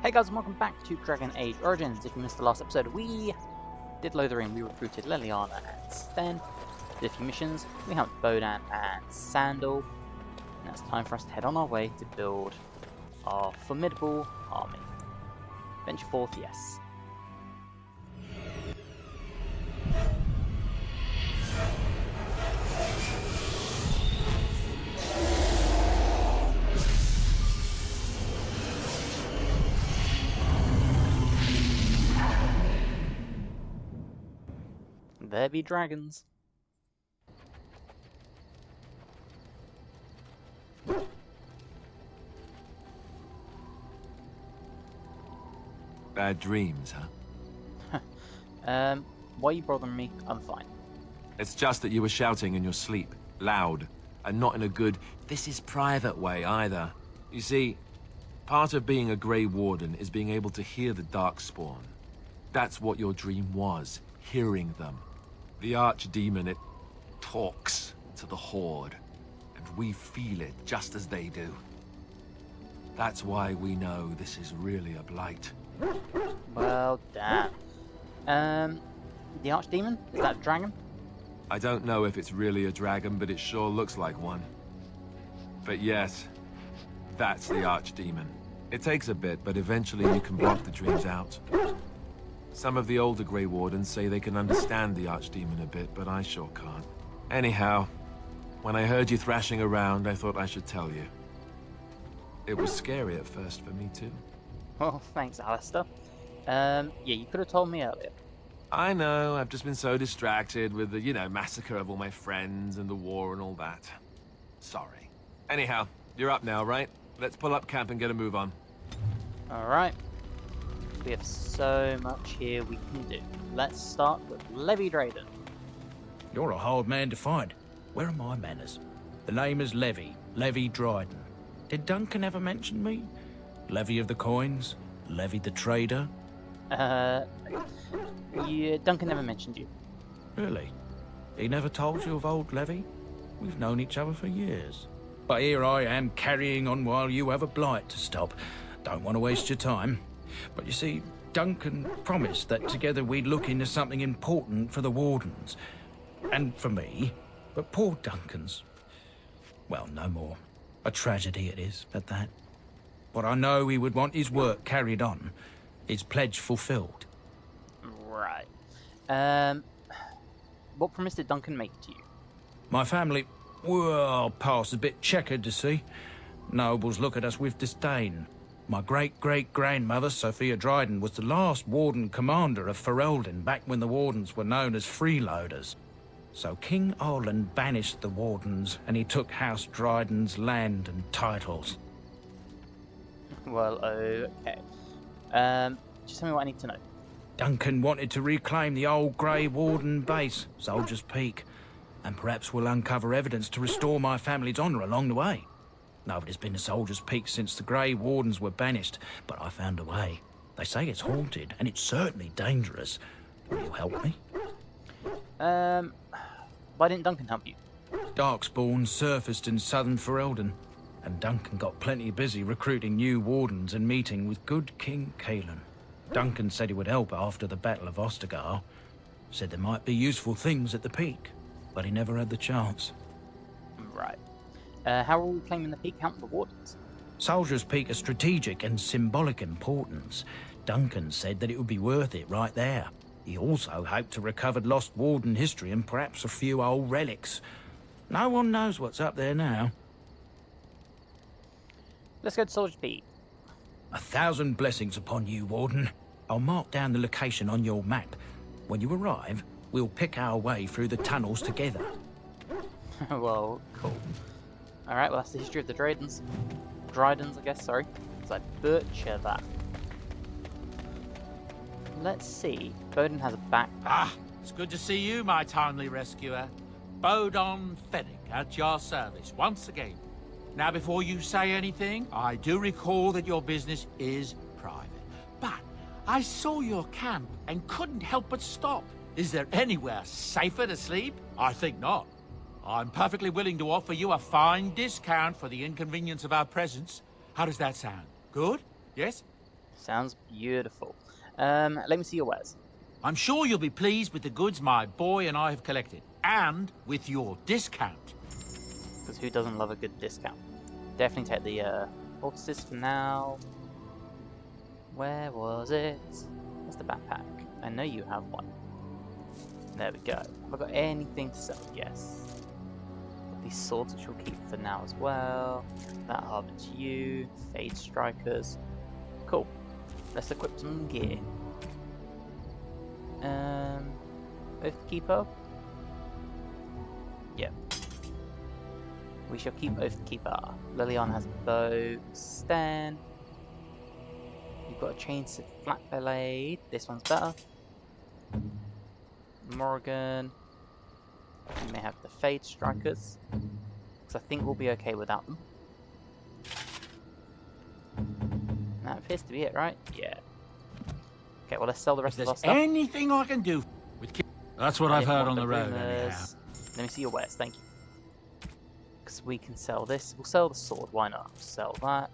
Hey guys, and welcome back to Dragon Age Origins. If you missed the last episode, we did Lothering. We recruited Leliana and Sten, did a few missions, we helped Bodan and Sandal, and it's time for us to head on our way to build our formidable army. Venture forth, yes. There be dragons. Bad dreams, huh? Why are you bothering me? I'm fine. It's just that you were shouting in your sleep, loud, and not in a good, this is private way either. You see, part of being a Grey Warden is being able to hear the Darkspawn. That's what your dream was, hearing them. The Archdemon, it talks to the Horde, and we feel it just as they do. That's why we know this is really a blight. Well, damn. The Archdemon? Is that a dragon? I don't know if it's really a dragon, but it sure looks like one. But yes, that's the Archdemon. It takes a bit, but eventually you can block the dreams out. Some of the older Grey Wardens say they can understand the Archdemon a bit, but I sure can't. Anyhow, when I heard you thrashing around, I thought I should tell you. It was scary at first for me too. Oh, thanks, Alistair. Yeah, you could have told me earlier. I know, I've just been so distracted with the, massacre of all my friends and the war and all that. Sorry. Anyhow, you're up now, right? Let's pull up camp and get a move on. Alright. We have so much here we can do. Let's start with Levi Drayden. You're a hard man to find. Where are my manners? The name is Levi Dryden. Did Duncan ever mention me? Levy of the coins? Levy the trader? Duncan never mentioned you. Really? He never told you of old Levy? We've known each other for years. But here I am carrying on while you have a blight to stop. Don't want to waste your time. But you see, Duncan promised that together we'd look into something important for the Wardens. And for me. But poor Duncan's... well, no more. A tragedy it is, at that. But I know he would want his work carried on. His pledge fulfilled. Right. What promise did Duncan make to you? My family, well, past a bit checkered to see. Nobles look at us with disdain. My great-great-grandmother, Sophia Dryden, was the last Warden Commander of Ferelden back when the Wardens were known as freeloaders. So King Olin banished the Wardens, and he took House Dryden's land and titles. Well, okay. Just tell me what I need to know. Duncan wanted to reclaim the old Grey Warden base, Soldier's Peak, and perhaps we'll uncover evidence to restore my family's honour along the way. Nobody's been to Soldier's Peak since the Grey Wardens were banished, but I found a way. They say it's haunted, and it's certainly dangerous. Will you help me? Why didn't Duncan help you? Darkspawn surfaced in southern Ferelden, and Duncan got plenty busy recruiting new Wardens and meeting with good King Cailan. Duncan said he would help after the Battle of Ostagar. Said there might be useful things at the peak, but he never had the chance. Right. How are we claiming the peak count the Wardens? Soldier's Peak is strategic and symbolic importance. Duncan said that it would be worth it right there. He also hoped to recover lost Warden history and perhaps a few old relics. No one knows what's up there now. Let's go to Soldier's Peak. 1,000 blessings upon you, Warden. I'll mark down the location on your map. When you arrive, we'll pick our way through the tunnels together. Well, cool. Alright, well that's the history of the Drydens. Drydens, I guess, sorry. Because I butcher that. Let's see. Bodan has a backpack. Ah, it's good to see you, my timely rescuer. Bodan Fennick at your service once again. Now, before you say anything, I do recall that your business is private. But I saw your camp and couldn't help but stop. Is there anywhere safer to sleep? I think not. I'm perfectly willing to offer you a fine discount for the inconvenience of our presence. How does that sound? Good? Yes? Sounds beautiful. Let me see your wares. I'm sure you'll be pleased with the goods my boy and I have collected, and with your discount. Because who doesn't love a good discount? Definitely take the horses for now. Where was it? What's the backpack? I know you have one. There we go. Have I got anything to sell? Yes. Got these swords which we'll keep for now as well. That harbor to you. Fade strikers. Cool. Let's equip some gear. Oathkeeper? Yep. We shall keep Oathkeeper. Leliana has a bow. Sten. You've got a chainsaw flat blade. This one's better. Morgan. You may have the Fade Strikers. Because I think we'll be okay without them. That appears to be it, right? Yeah. Okay, well let's sell the rest of our There's stuff. anything I can do with that's what I've heard on the road, anyhow. Let me see your wares, thank you. Because we can sell this. We'll sell the sword, why not? Sell that.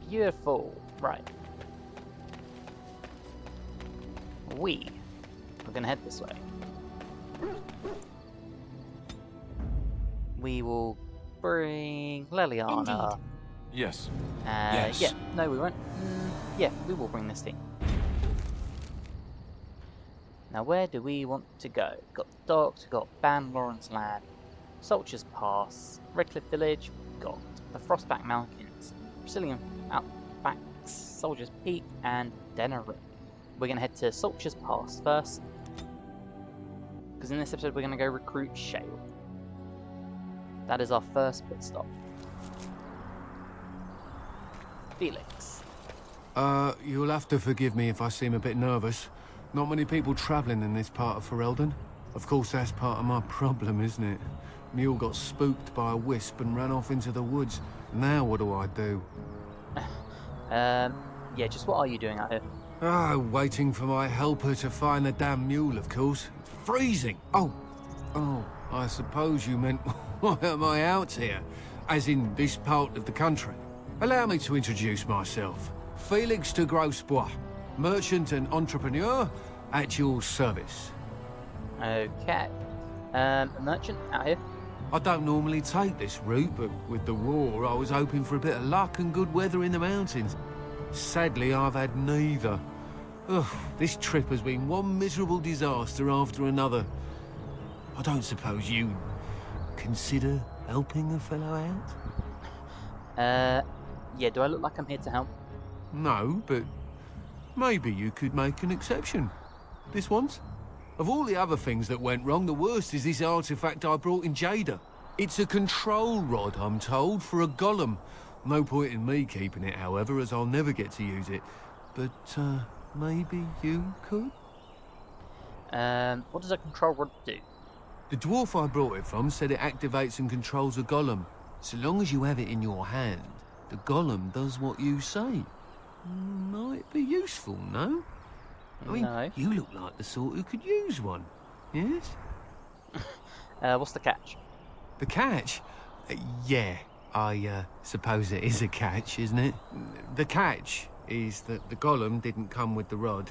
Beautiful. Right. We're gonna head this way. We will bring Leliana. Yes. Yes. Yeah, no we won't. Yeah, we will bring this team. Now where do we want to go? We've got the docks, we've got Ban Lawrence Land, Soldiers Pass, Redcliffe Village, we've got the Frostback Mountains, Brazilian Outbacks, Soldiers Peak, and Dennery. We're going to head to Soldiers Pass first, because in this episode we're going to go recruit Shale. That is our first pit stop. Felix. You'll have to forgive me if I seem a bit nervous. Not many people travelling in this part of Ferelden. Of course, that's part of my problem, isn't it? Mule got spooked by a wisp and ran off into the woods. Now what do I do? Yeah, just what are you doing out here? Waiting for my helper to find the damn mule, of course. It's freezing! Oh, I suppose you meant, why am I out here? As in this part of the country. Allow me to introduce myself. Felix de Grosbois, merchant and entrepreneur at your service. Okay. A merchant out here? I don't normally take this route, but with the war, I was hoping for a bit of luck and good weather in the mountains. Sadly, I've had neither. Ugh, this trip has been one miserable disaster after another. I don't suppose you consider helping a fellow out? Yeah, do I look like I'm here to help? No, but maybe you could make an exception. This once? Of all the other things that went wrong, the worst is this artifact I brought in Jada. It's a control rod, I'm told, for a golem. No point in me keeping it, however, as I'll never get to use it. But, maybe you could? What does a control rod do? The dwarf I brought it from said it activates and controls a golem. So long as you have it in your hand, the golem does what you say. Might be useful, no? I mean, No. you look like the sort who could use one, yes? What's the catch? The catch? Yeah, I suppose it is a catch, isn't it? The catch is that the golem didn't come with the rod.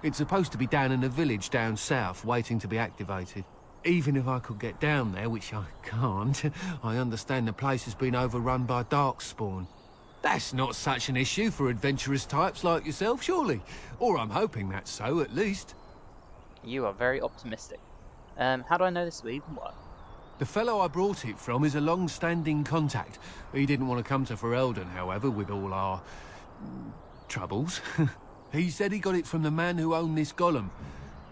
It's supposed to be down in a village down south, waiting to be activated. Even if I could get down there, which I can't, I understand the place has been overrun by darkspawn. That's not such an issue for adventurous types like yourself, surely? Or I'm hoping that's so, at least. You are very optimistic. How do I know this will even work? The fellow I brought it from is a long-standing contact. He didn't want to come to Ferelden, however, with all our troubles. He said he got it from the man who owned this golem.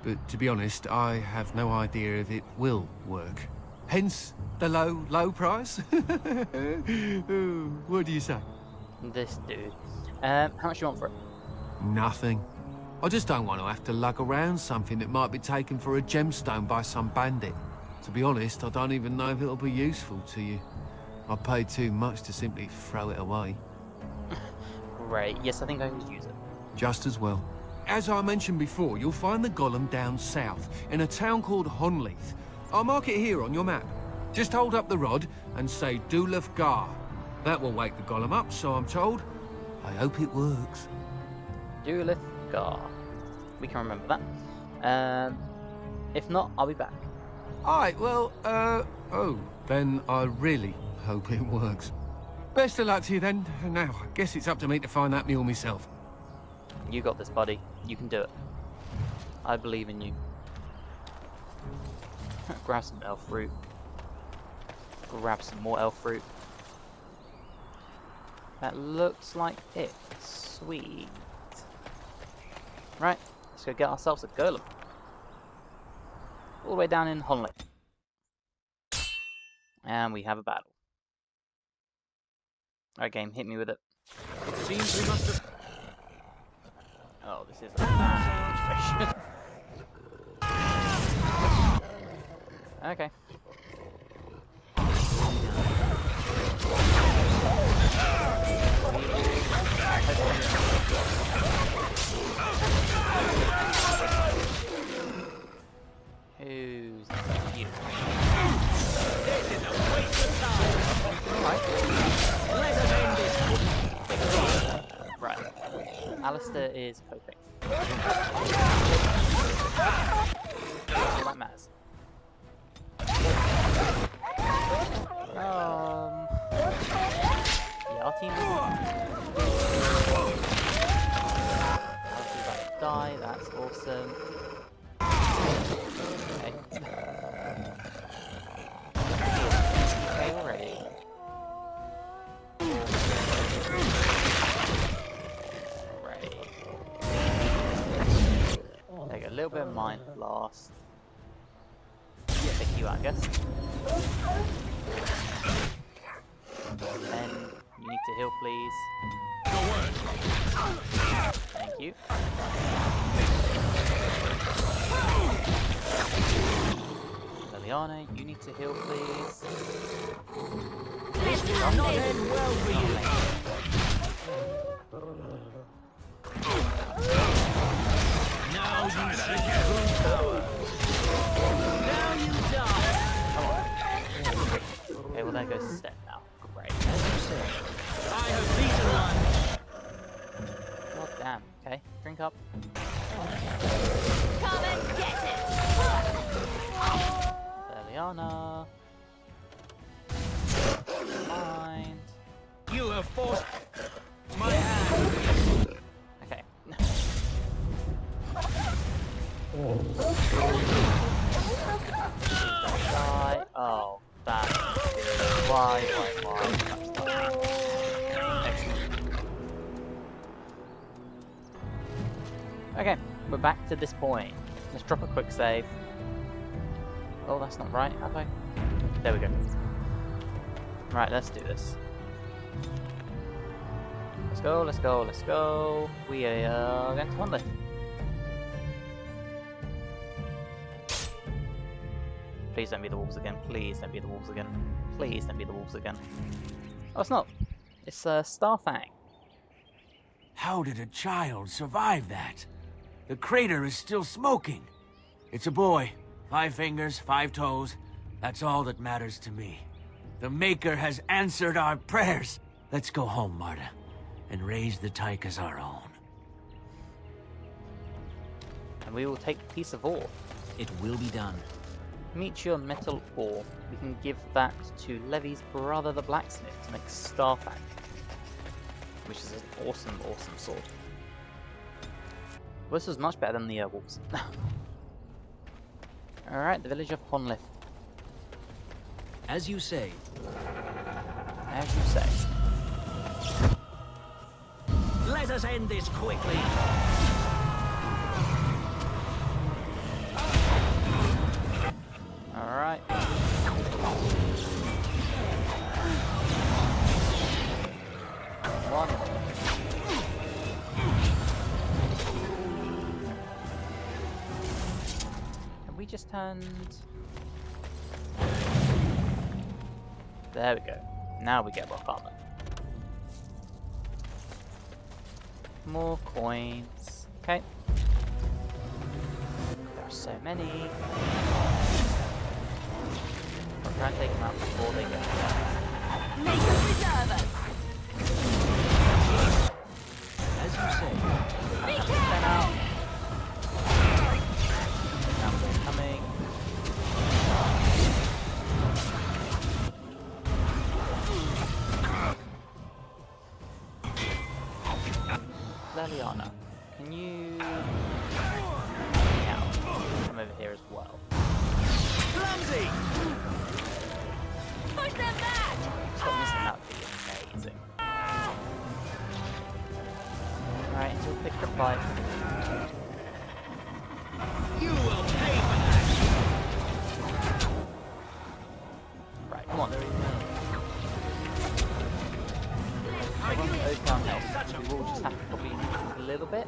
But to be honest, I have no idea if it will work. Hence the low price. What do you say? This dude. How much do you want for it? Nothing. I just don't want to have to lug around something that might be taken for a gemstone by some bandit. To be honest, I don't even know if it'll be useful to you. I paid too much to simply throw it away. Great. Yes, I think I could use it. Just as well. As I mentioned before, you'll find the golem down south, in a town called Honleith. I'll mark it here on your map. Just hold up the rod and say Dulaf Gar. That will wake the golem up, so I'm told. I hope it works. Duelith Gar. We can remember that. If not, I'll be back. Alright, well, oh, then I really hope it works. Best of luck to you then. Now, I guess it's up to me to find that mule myself. You got this, buddy. You can do it. I believe in you. Grab some elf fruit. Grab some more elf fruit. That looks like it. Sweet. Right, let's go get ourselves a golem. All the way down in Honley. And we have a battle. Alright, game, hit me with it. It seems we must have... Oh, this is a bad situation. Okay. Who's you? This is a waste of time. Let us end this. Right. Alistair is coping. All that matters. Yeah, our team Alistair's about to die, that's awesome. Okay. Okay, already. Right. Take a little bit of mind blast. Take you out, I guess. Then you need to heal, please. Thank you. Leliana, you need to heal, please. This will not end well for you. Now you see true power. Now you die. Come on. Okay, well there goes Sten now. Great. As you say, I have beaten one. God damn. Okay, drink up. Come and get it! Leliana. Mind. You have forced my hand. Okay. Die. Oh, that's good. Why? Excellent. Okay, we're back to this point. Let's drop a quick save. Oh, that's not right, have I? There we go. Right, let's do this. Let's go, let's go, let's go. We are going to Honley. Please don't be the wolves again. Please don't be the wolves again. Please don't be the wolves again. Oh, it's not. It's Starfang. How did a child survive that? The crater is still smoking. It's a boy. 5 fingers, 5 toes. That's all that matters to me. The Maker has answered our prayers. Let's go home, Marta, and raise the tyke as our own. And we will take a piece of ore. It will be done. Meet your metal ore. We can give that to Levy's brother, the blacksmith, to make Starfang, which is an awesome, awesome sword. Well, this was much better than the wolves. Alright, the village of Honlith. As you say. As you say. Let us end this quickly. Alright. One. Have we just turned... There we go. Now we get rock armor. More coins. Okay. There are so many. I'll try and take them out before they get there. Make us reserve us. As you say. Be Sten careful. out. Now we're coming. Leliana, can you out? Come over here as well. Clumsy! Push them back. Stop missing that would be amazing. Alright, into a quick reply. You will pay for that! Right, come on. Everyone's okay on health. We will just have to probably move a little bit.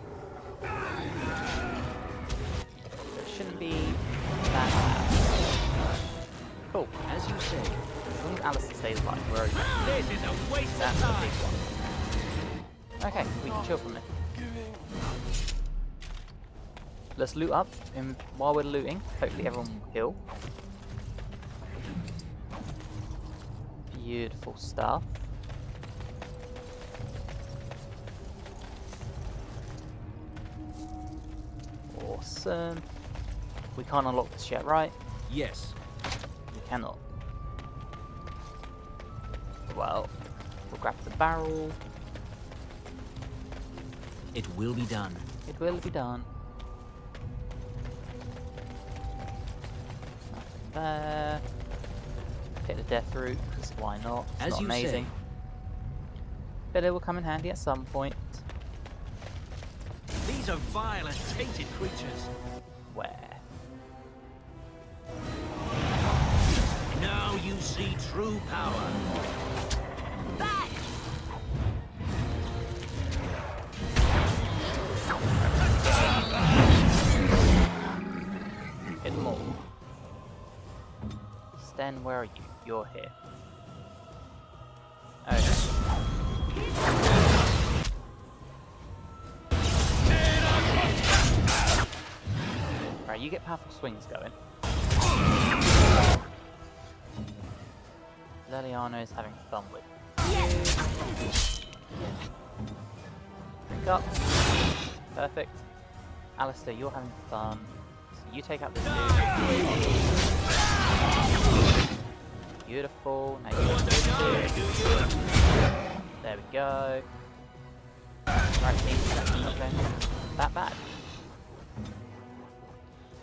It shouldn't be that bad. Cool. As you say. As long as Alistair stays alive, we're okay. This is a waste That's of the time. big one. Okay, we can chill from it. Let's loot up, and while we're looting, hopefully everyone will heal. Beautiful stuff. Awesome. We can't unlock this yet, right? Yes. We cannot. Well, we'll grab the barrel. It will be done. It will be done. Nothing there. Take the death route, because why not? It's As not you amazing. say. But it will come in handy at some point. These are vile and tainted creatures. Where? Now you see true power. Back. Hit them all. Sten, where are you? You're here. Okay. Right, you get powerful swings going. Leliana is having fun with. Drink up. Perfect. Alistair, you're having fun. So you take out the two. Beautiful. Now you got this two. There we go. Right, that's not going that bad.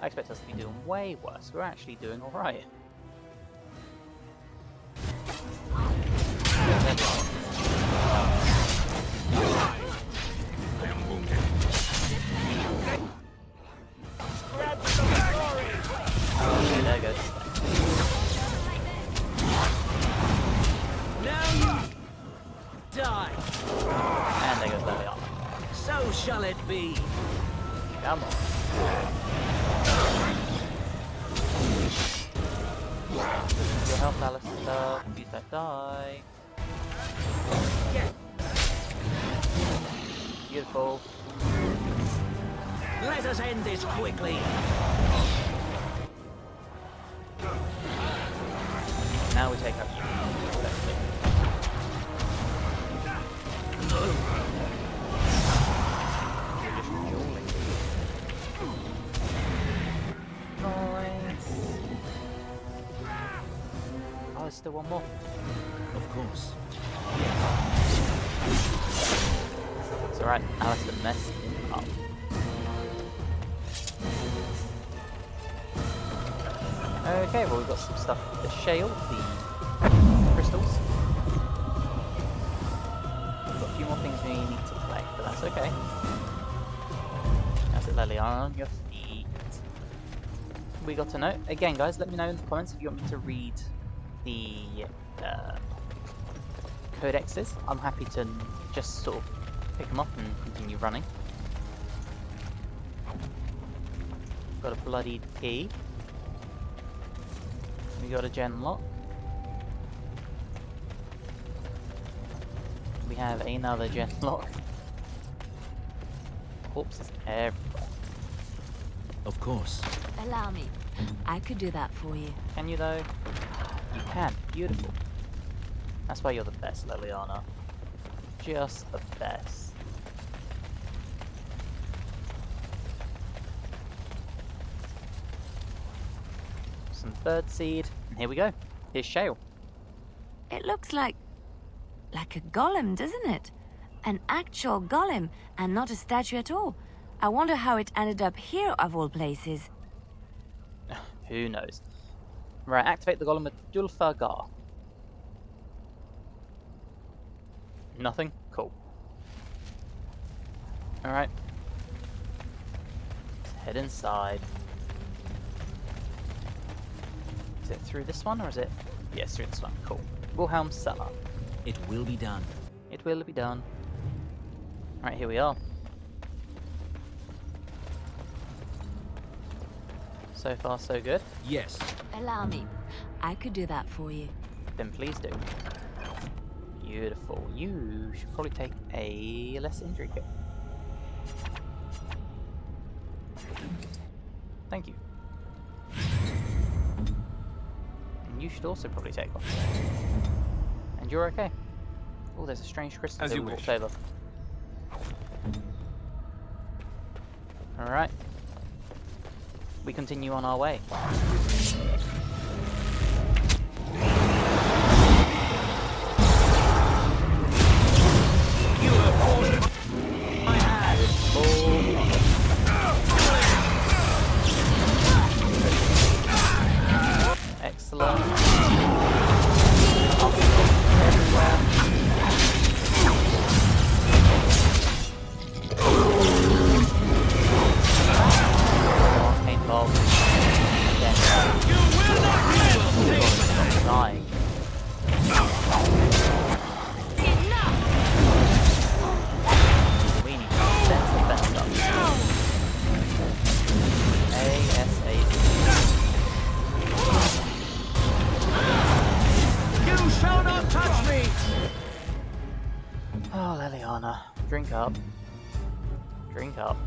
I expect us to be doing way worse. We're actually doing alright. Okay, there goes. Now you die. And there goes Leliana. So shall it be. Come on. Your health, Alistair. Please don't die. Beautiful. Let us end this quickly. Now we take out you. You're just dueling. Nice. Oh, there's still one more. Of course. It's alright, Alistair messed him up. Okay, well we've got some stuff with the shale, the crystals. We've got a few more things we need to collect, but that's okay. That's it, Leliana, on your feet. We got a note. Again, guys, let me know in the comments if you want me to read the codexes. I'm happy to just sort of pick them up and continue running. Got a bloodied key. We got a gen lock. We have another gen lock. Corpses everywhere. Of course. Allow me. I could do that for you. Can you though? You can. Beautiful. That's why you're the best, Leliana. Just the best. Some bird seed, and here we go. Here's Shale. It looks like a golem, doesn't it? An actual golem, and not a statue at all. I wonder how it ended up here, of all places. Who knows? Right, activate the golem with Dulfagar. Nothing? Cool. Alright. Let's head inside. Is it through this one, or is it... Yes, through this one. Cool. Wilhelm Cellar. It will be done. It will be done. Right, here we are. So far, so good. Yes. Allow me. I could do that for you. Then please do. Beautiful. You should probably take a less injury kit. Thank you. And you should also probably take one. And you're okay. Oh, there's a strange crystal As that you we wish. walked over. Alright. We continue on our way. Excellent. Everywhere. Paintball. Then, dying. We need to sense the best stuff. ASAP. You shall not touch me! Oh, Leliana, drink up. Drink up.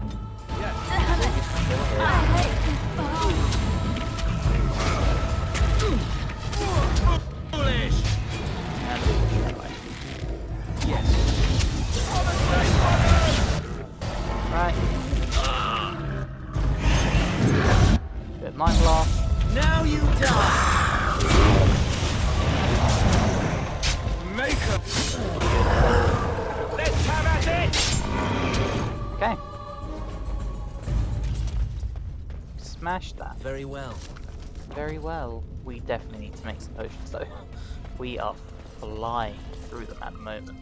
Foolish! And anyway. Yes. Right. Bit of mind blast. Now you die! Make up! Let's have at it! Okay. Smash that. Very well. Very well. We definitely need to make some potions though. We are flying through them at the moment.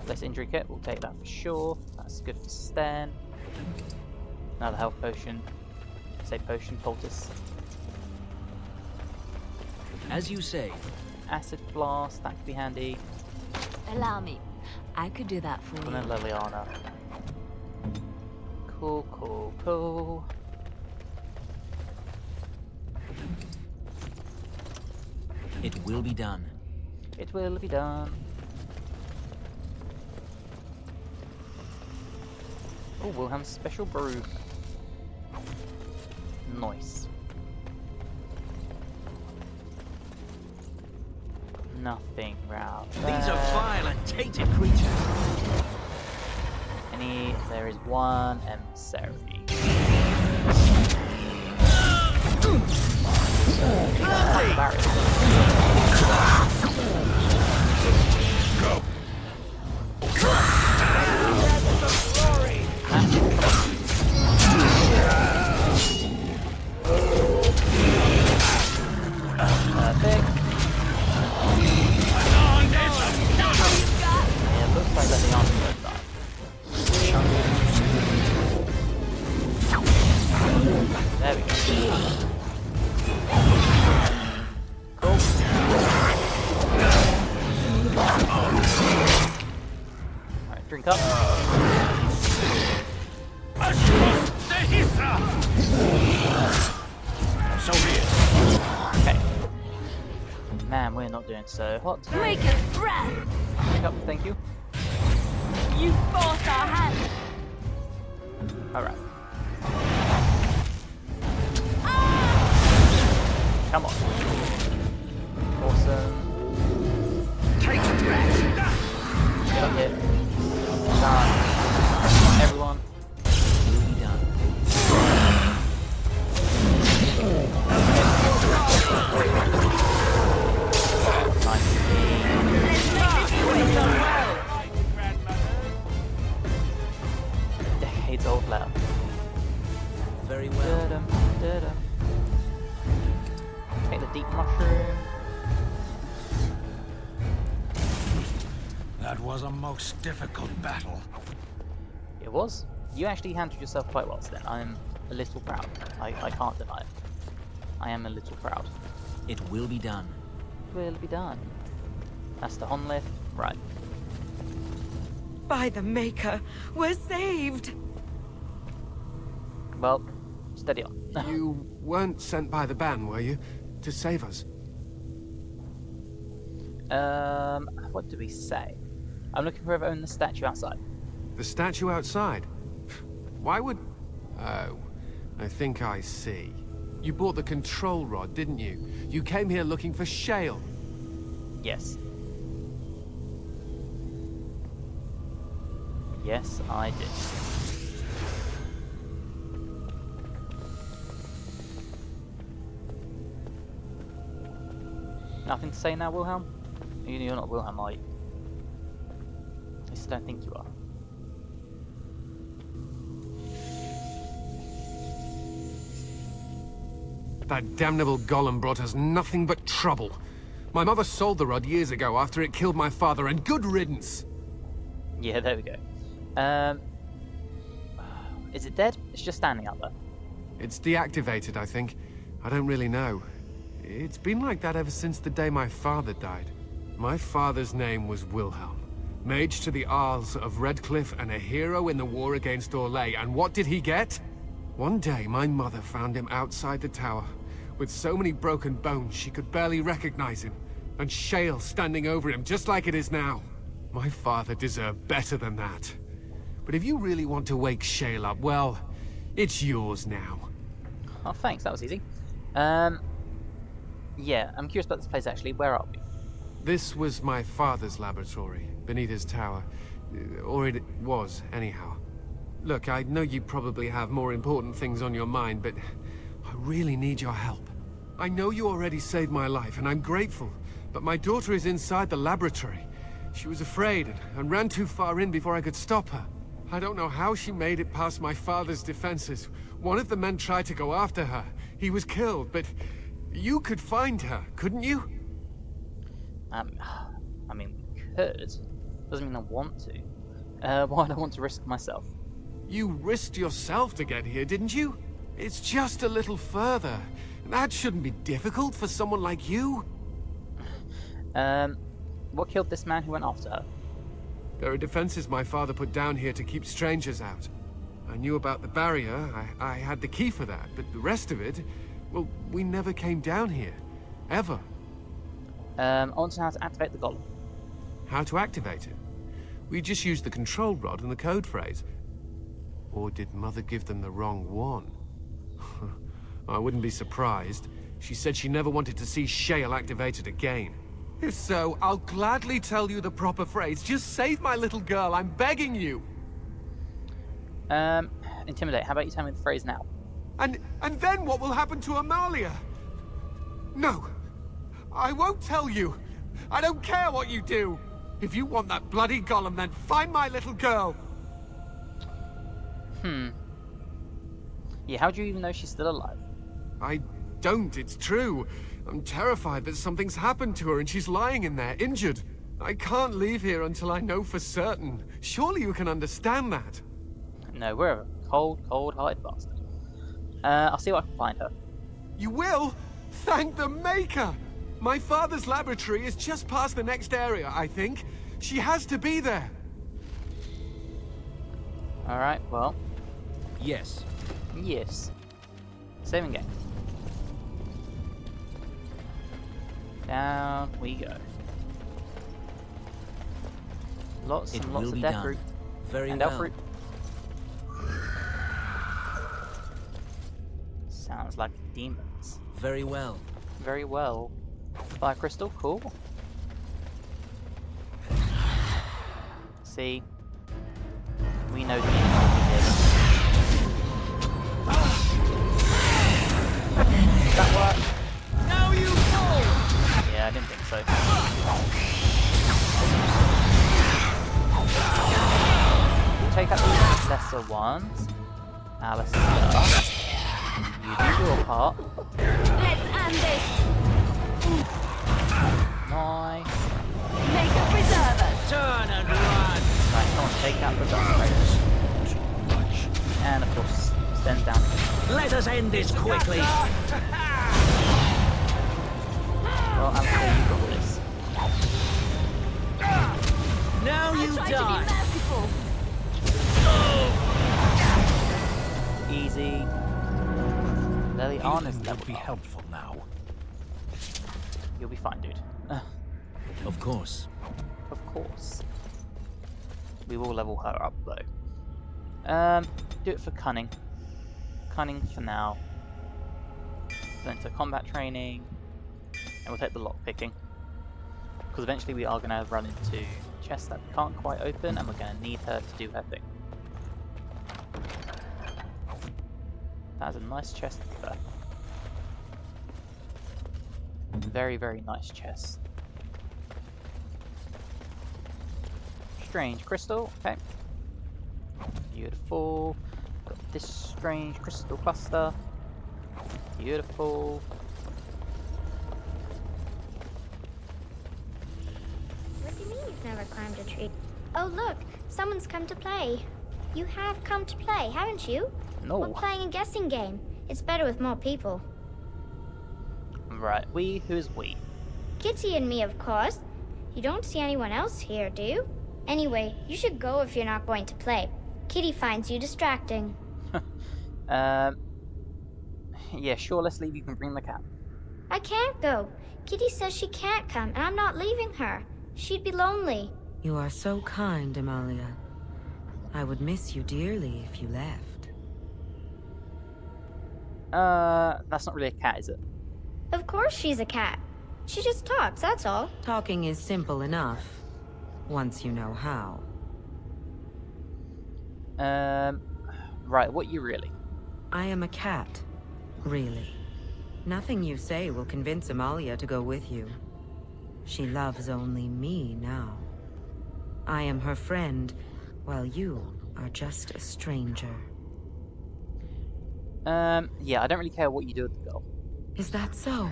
Less injury kit, we'll take that for sure. That's good for Sten. Another health potion. Say potion, poultice. As you say. Acid blast, that could be handy. Allow me. I could do that for And you. then Leliana. Cool, cool, cool. It will be done. It will be done. Oh, Wilhelm's special brew. Nice. Nothing round These are there. vile and tainted creatures. There is one emissary. Perfect. Yeah, it looks like that the answer is that. There we go. Cool. Alright, drink up. So weird. Okay. Man, we're not doing so hot. Make a breath! Drink up, thank you. You forced our hand! Alright. Come on. Awesome. hit. Done. Everyone. Will be done. Nice. Decades old letter. Very well. Da-dum, da-dum. Take the deep mushroom. That was a most difficult battle. It was. You actually handled yourself quite well, Sten. I'm a little proud. I can't deny it. I am a little proud. It will be done. Will be done. That's the Honlith. Right. By the Maker, we're saved! Well, steady on. You weren't sent by the ban, were you? To save us? What do we say? I'm looking for whoever owned the statue outside. The statue outside? Why would... Oh, I think I see. You bought the control rod, didn't you? You came here looking for Shale. Yes. Yes, I did. Nothing to say now, Wilhelm? You're not Wilhelm, are you? I just don't think you are. That damnable golem brought us nothing but trouble. My mother sold the rod years ago after it killed my father, and good riddance. Yeah, there we go. Is it dead? It's just standing up there. It's deactivated, I think. I don't really know. It's been like that ever since the day my father died. My father's name was Wilhelm, mage to the Isles of Redcliffe and a hero in the war against Orlais. And what did he get? One day, my mother found him outside the tower, with so many broken bones she could barely recognize him, and Shale standing over him just like it is now. My father deserved better than that. But if you really want to wake Shale up, well, it's yours now. Oh, thanks. That was easy. Yeah, I'm curious about this place actually. Where are we? This was my father's laboratory, beneath his tower. Or it was, anyhow. Look, I know you probably have more important things on your mind, but I really need your help. I know you already saved my life, and I'm grateful, but my daughter is inside the laboratory. She was afraid and ran too far in before I could stop her. I don't know how she made it past my father's defenses. One of the men tried to go after her. He was killed, but you could find her, couldn't you? I mean, we could. Doesn't mean I want to. Why do I want to risk myself? You risked yourself to get here, didn't you? It's just a little further. That shouldn't be difficult for someone like you. What killed this man who went after her? There are defenses my father put down here to keep strangers out. I knew about the barrier, I had the key for that, but the rest of it, well, we never came down here. Ever. I want to know how to activate the golem. How to activate it? We just used the control rod and the code phrase. Or did Mother give them the wrong one? I wouldn't be surprised. She said she never wanted to see Shale activated again. If so, I'll gladly tell you the proper phrase. Just save my little girl, I'm begging you! Intimidate. How about you tell me the phrase now? And then what will happen to Amalia? No, I won't tell you. I don't care what you do. If you want that bloody golem, then find my little girl. Yeah, how do you even know she's still alive? I don't, it's true. I'm terrified that something's happened to her and she's lying in there, injured. I can't leave here until I know for certain. Surely you can understand that. No, we're a cold-hearted bastard. I'll see what I can find her. You will? Thank the Maker! My father's laboratory is just past the next area, I think. She has to be there. Alright, well, Yes. yes. Saving game. Down we go. Lots It and lots will of be death done. fruit. Very And well. elf fruit. Sounds like demons. Very well. Very well. Fire crystal, cool. See? We know the enemy did. Does that work? Now you fall! Yeah, I didn't think so. We'll take out these lesser ones. Alistair, you do your part. Let's end this. Nice. Make a preserver. Turn and run! Right, come on, take out the Dark Raiders. And of course, Sten's down again. Let us end this quickly. Well, Alistair, you got this. Now you Try to be die! merciful. Easy. Leliana's Would level be up. helpful now. You'll be fine, dude. Of course. Of course. We will level her up, though. Do it for cunning. Cunning for now. Then to combat training. And we'll take the lock picking. Because eventually we are going to run into chests that we can't quite open, and we're going to need her to do her thing. That's a nice chest there. Very, very nice chest. Strange crystal, okay. Beautiful. Got this strange crystal cluster. Beautiful. What do you mean you've never climbed a tree? Oh look, someone's come to play. You have come to play, haven't you? No. We're playing a guessing game. It's better with more people. Right, we? Who's we? Kitty and me, of course. You don't see anyone else here, do you? Anyway, you should go if you're not going to play. Kitty finds you distracting. Yeah, sure, let's leave. You can bring the cat. I can't go. Kitty says she can't come, and I'm not leaving her. She'd be lonely. You are so kind, Amalia. I would miss you dearly if you left. That's not really a cat, is it? Of course she's a cat. She just talks, that's all. Talking is simple enough, once you know how. Right, what you really? I am a cat, really. Nothing you say will convince Amalia to go with you. She loves only me now. I am her friend, while you are just a stranger. Yeah, I don't really care what you do with the girl. Is that so?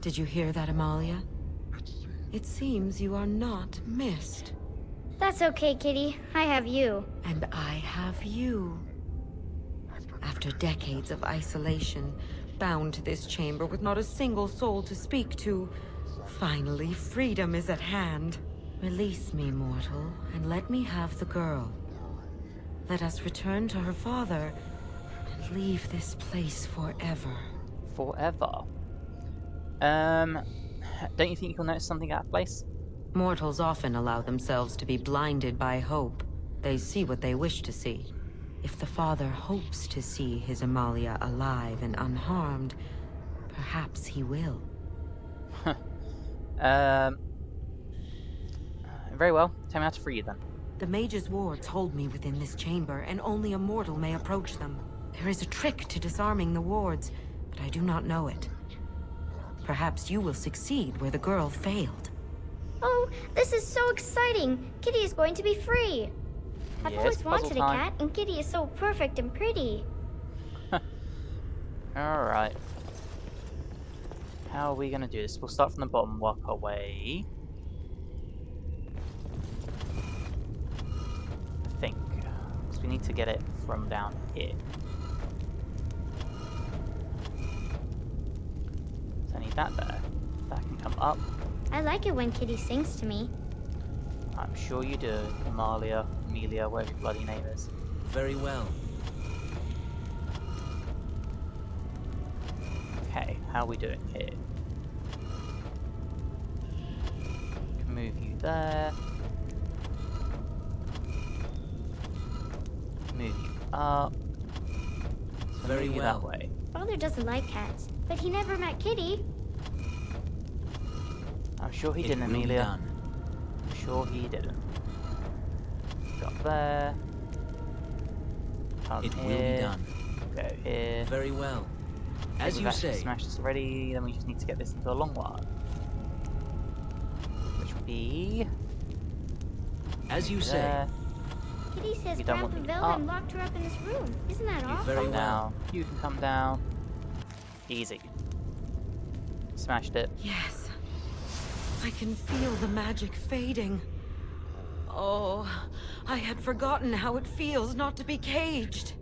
Did you hear that, Amalia? It seems you are not missed. That's okay, Kitty. I have you. And I have you. After decades of isolation, bound to this chamber with not a single soul to speak to, finally freedom is at hand. Release me, mortal, and let me have the girl. Let us return to her father and leave this place forever. Forever? Don't you think you'll notice something out of place? Mortals often allow themselves to be blinded by hope. They see what they wish to see. If the father hopes to see his Amalia alive and unharmed, perhaps he will. Very well. Tell me how to free you then. The mage's wards hold me within this chamber, and only a mortal may approach them. There is a trick to disarming the wards, but I do not know it. Perhaps you will succeed where the girl failed. Oh, this is so exciting! Kitty is going to be free! I've Yes, always puzzle wanted a time. cat, and Kitty is so perfect and pretty. Alright. How are we gonna do this? We'll start from the bottom, work our way. I think. Because we need to get it from down here. So I need that there. That can come up. I like it when Kitty sings to me. I'm sure you do, Amalia, Amelia, whatever your bloody name is. Very well. Okay, how are we doing here? Can move you there. Move you up. So Very move you well. that way. Father doesn't like cats, but he never met Kitty. I'm sure he It didn't, will be Amelia. done. I'm sure he didn't. there. Come It here. will be done. Go here. Very well. As We've you actually say. smashed this already, then we just need to get this into a long one. Which will be... As you say. there. Kitty says We don't Grandpa want the Velden locked her up in this room. Isn't that awful? very Come well. down. You can come down. Easy. Smashed it. Yes. I can feel the magic fading. Oh, I had forgotten how it feels not to be caged.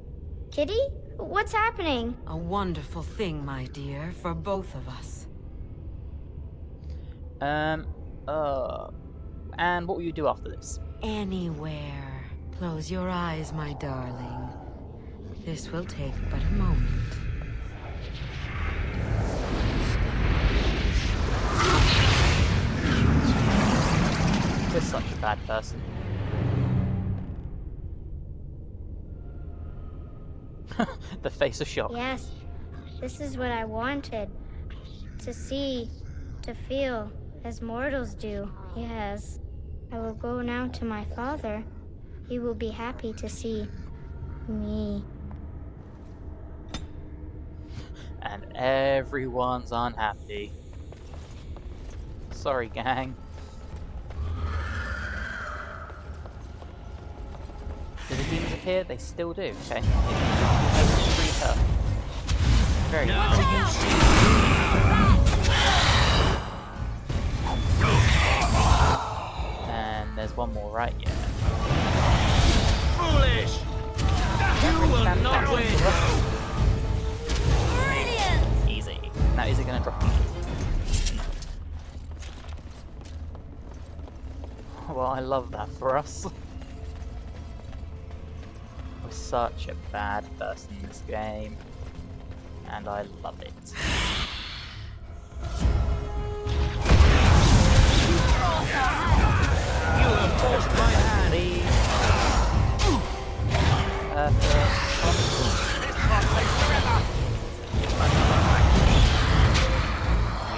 Kitty? What's happening? A wonderful thing, my dear, for both of us. And what will you do after this? Anywhere. Close your eyes, my darling. This will take but a moment. You're such a bad person. The face of shock. Yes, this is what I wanted. To see, to feel, as mortals do. Yes. I will go now to my father. He will be happy to see me. And everyone's unhappy. Sorry, gang. Do the demons appear? They still do. Okay. Free her. Very good. And there's one more, right? Yeah. Foolish! You will not win! Easy. Now, is it going to drop me? Well, I love that for us. We're such a bad person in this game, and I love it. You have forced my hand.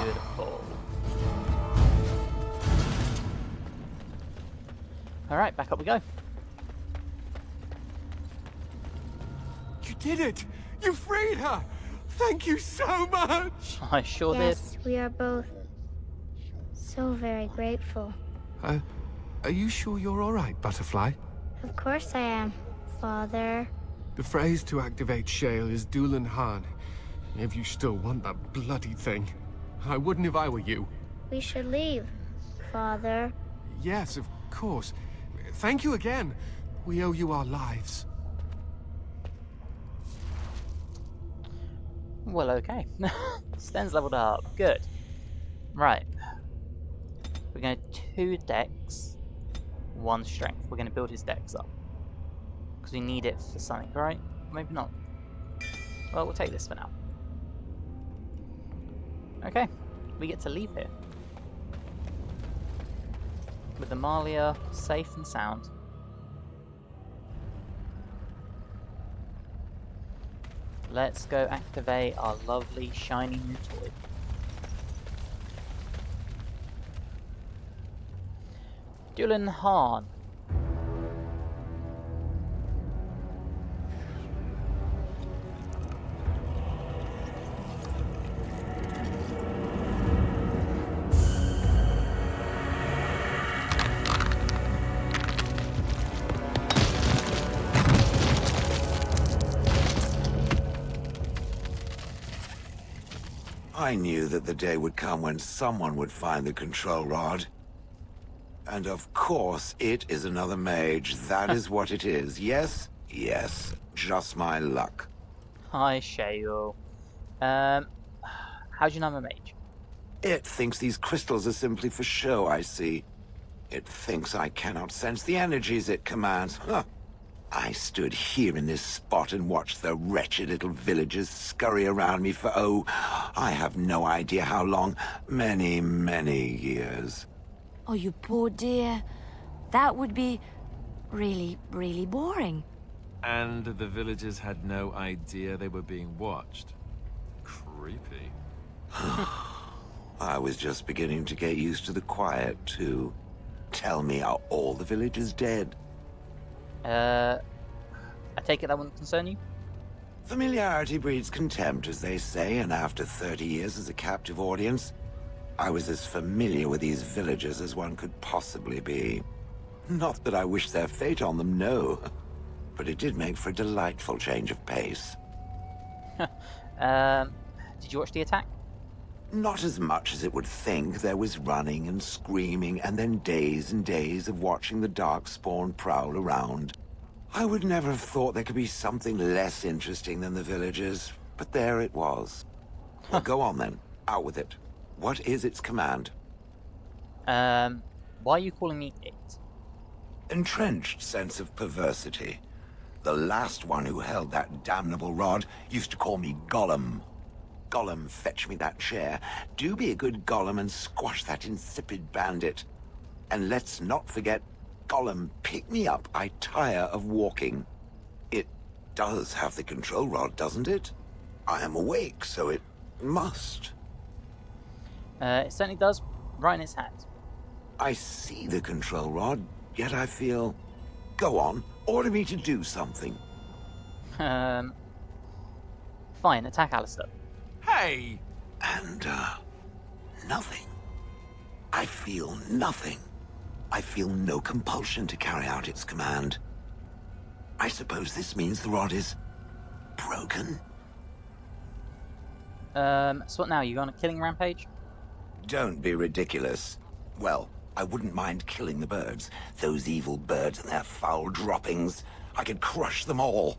Beautiful. Alright, back up we go. You did it! You freed her! Thank you so much! I sure Yes, we are both so very grateful. Are you sure you're alright, Butterfly? Of course I am, Father. The phrase to activate Shale is Dulan Han. If you still want that bloody thing. I wouldn't if I were you. We should leave, Father. Yes, of course. Thank you again. We owe you our lives. did. Well, okay. Sten's leveled up. Good. Right. We're going to 2 dex, 1 strength. We're going to build his dex up. Because we need it for something, right? Maybe not. Well, we'll take this for now. Okay. We get to leave here. With the Malia safe and sound. Let's go activate our lovely shiny new toy. Dulan Han. I knew that the day would come when someone would find the control rod. And of course, it is another mage. That is what it is. Yes? Yes. Just my luck. Hi, Shale. How'd you know I'm a mage? It thinks these crystals are simply for show, I see. It thinks I cannot sense the energies it commands. Huh. I stood here in this spot and watched the wretched little villagers scurry around me for, oh, I have no idea how long. Many, many years. Oh, you poor dear. That would be really, really boring. And the villagers had no idea they were being watched. Creepy. I was just beginning to get used to the quiet, too. Tell me, are all the villagers dead? I take it that wouldn't concern you? Familiarity breeds contempt, as they say, and after 30 years as a captive audience, I was as familiar with these villagers as one could possibly be. Not that I wish their fate on them, no. But it did make for a delightful change of pace. Did you watch the attack? Not as much as it would think. There was running and screaming, and then days and days of watching the Darkspawn prowl around. I would never have thought there could be something less interesting than the villagers, but there it was. Well, go on then. Out with it. What is its command? Why are you calling me it? Entrenched sense of perversity. The last one who held that damnable rod used to call me Golem. Golem, fetch me that chair. Do be a good Golem and squash that insipid bandit. And let's not forget, Golem, pick me up. I tire of walking. It does have the control rod, doesn't it? I am awake, so it must. It certainly does. Right in its hand. I see the control rod, yet I feel... Go on, order me to do something. Fine, attack Alistair. Hey! And, nothing. I feel nothing. I feel no compulsion to carry out its command. I suppose this means the rod is... broken? So what now? You on a killing rampage? Don't be ridiculous. Well, I wouldn't mind killing the birds. Those evil birds and their foul droppings. I could crush them all.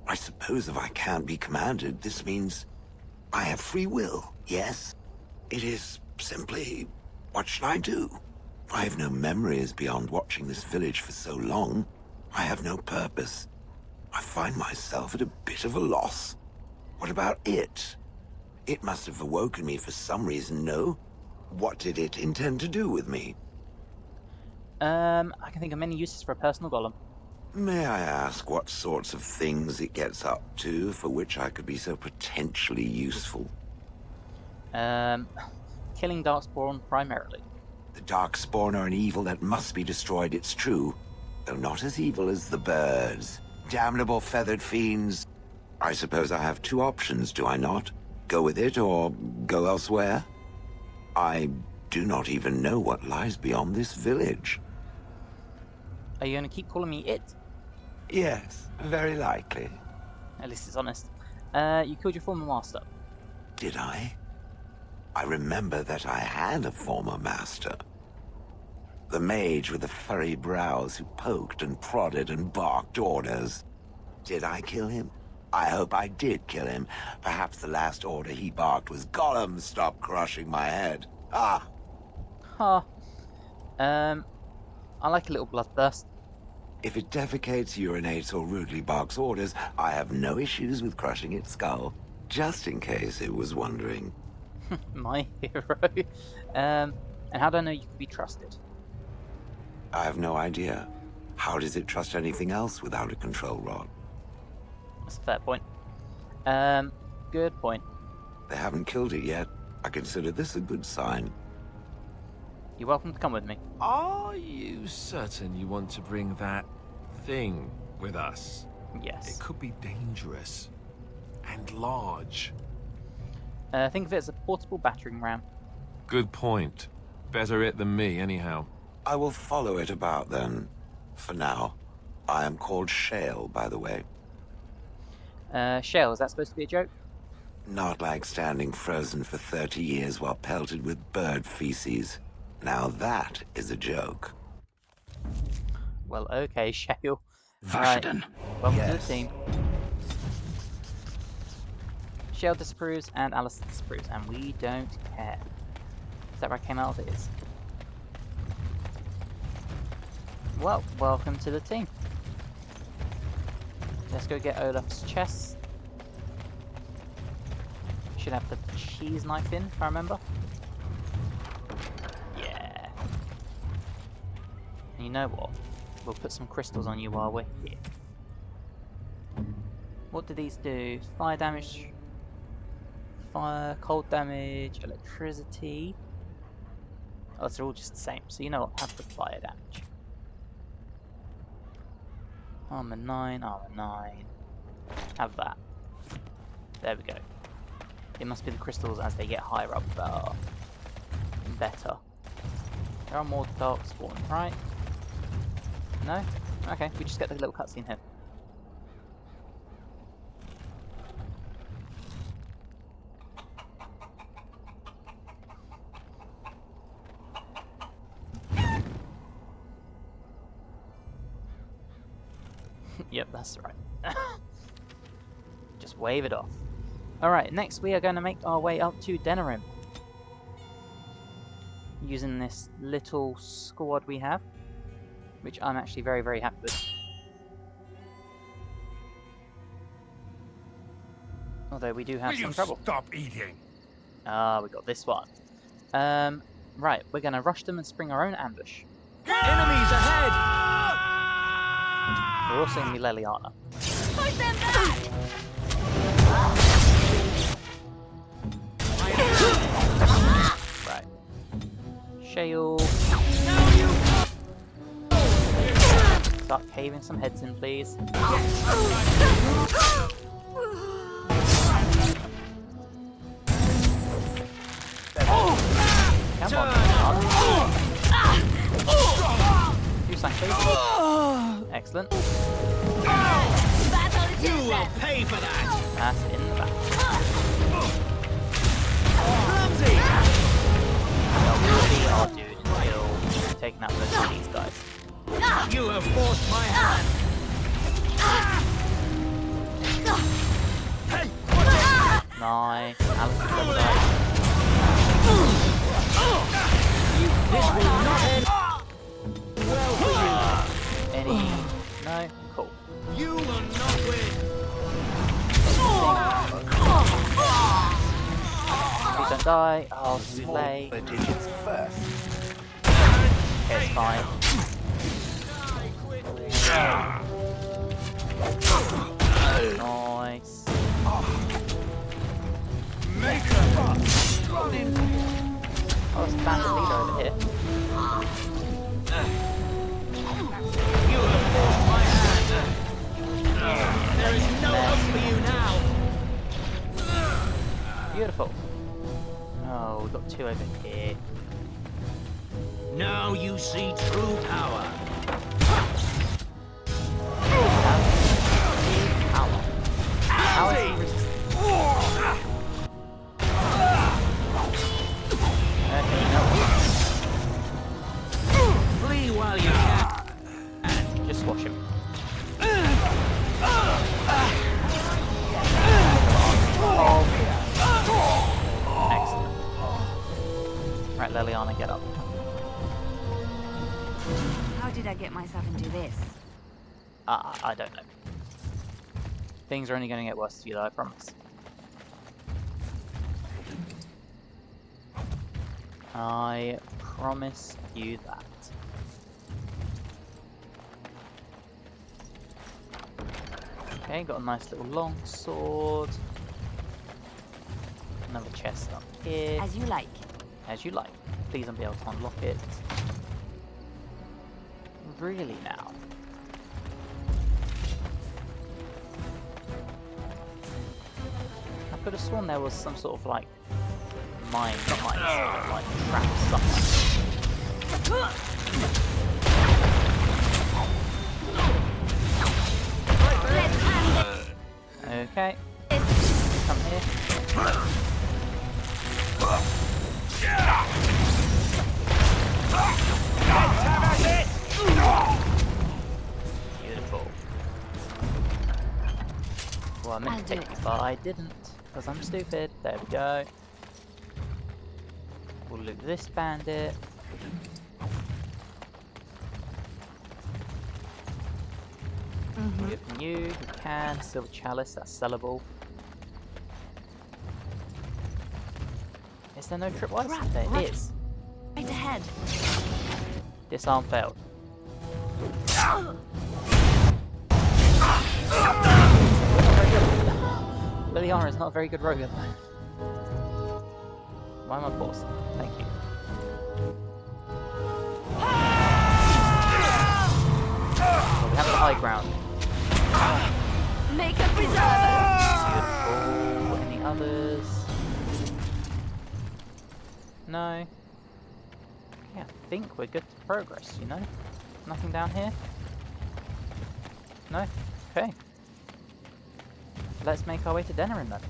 I suppose if I can't be commanded, this means I have free will, yes? It is simply, what should I do? I have no memories beyond watching this village for so long. I have no purpose. I find myself at a bit of a loss. What about it? It must have awoken me for some reason, no? What did it intend to do with me? I can think of many uses for a personal golem. May I ask what sorts of things it gets up to for which I could be so potentially useful? Killing Darkspawn primarily. The Darkspawn are an evil that must be destroyed, it's true. Though not as evil as the birds. Damnable feathered fiends. I suppose I have two options, do I not? Go with it or go elsewhere? I do not even know what lies beyond this village. Are you going to keep calling me it? Yes, very likely. At least it's honest. You killed your former master. Did I? I remember that I had a former master. The mage with the furry brows who poked and prodded and barked orders. Did I kill him? I hope I did kill him. Perhaps the last order he barked was, Golem, stop crushing my head. Ah! Ha. I like a little bloodthirst. If it defecates, urinates, or rudely barks orders, I have no issues with crushing its skull. Just in case it was wondering. My hero. And how do I know you can be trusted? I have no idea. How does it trust anything else without a control rod? That's a fair point. Good point. They haven't killed it yet. I consider this a good sign. You're welcome to come with me. Are you certain you want to bring that thing with us? Yes. It could be dangerous. And large. Think of it as a portable battering ram. Good point. Better it than me, anyhow. I will follow it about then. For now. I am called Shale, by the way. Shale, is that supposed to be a joke? Not like standing frozen for 30 years while pelted with bird feces. Now that is a joke. Well, okay, Shale. Vashaden. Welcome to Yes. the team. Shale disapproves and Alice disapproves, and we don't care. Is that where I came out of it? Is. Well, welcome to the team. Let's go get Olaf's chest. Should have the cheese knife in, if I remember. Yeah. And you know what? We'll put some crystals on you while we're here. What do these do? Fire damage, fire, cold damage, electricity. Oh, they're all just the same. So you know what? Have the fire damage. Armor 9, armor 9. Have that. There we go. It must be the crystals as they get higher up that are better. There are more dark spawn, right? No? Okay, we just get the little cutscene here. Yep, that's right. Just wave it off. Alright, next we are going to make our way up to Denerim. Using this little squad we have, which I'm actually very, very happy with. Although we do have some trouble. Stop eating. Ah, we got this one. Right, we're going to rush them and spring our own ambush. Enemies ahead! We're also going to be Leliana. Push them back! Right. Shale. Start caving some heads in, please. Come on, do something. Excellent. You will pay for that! That's in the back. Clumsy! We'll see our dude until taking out most of these guys. You have forced my hand! Hey! Nice. Alice is over This will not end well for there. Any? No? Cool. you! You will not win! Please don't die. Oh, too late. The digits first. Okay, it's fine. Nice. Oh, it's the bandit leader over here. You have forced my hand! There is no hope for you now! Beautiful. Oh, we've got two over here. Now you see true power. How is he resistant? Okay, no. Flee while you can. Just watch him. Excellent. Right, Leliana, get up. How did I get myself into this? I don't know. Things are only going to get worse for you, though, I promise. I promise you that. Okay, got a nice little long sword. Another chest up here. As you like. As you like. Please don't be able to unlock it. Really now? I could have sworn there was some sort of like mine, not mine, sort of like trap stuff. Okay. Come here. Beautiful. Well, I meant to take you, but I didn't, because I'm stupid. There we go. We'll loot this bandit. Get from you, we can. Silver chalice, that's sellable. Is there no tripwires? There is. Right ahead. Disarm failed. Leliana is not a very good rogue. Why am I paused? Thank you. Well, we have the high ground. Make a preserver! Beautiful. Any others? No. Yeah, I think we're good to progress, you know? Nothing down here? No? Okay. Let's make our way to Denerim then.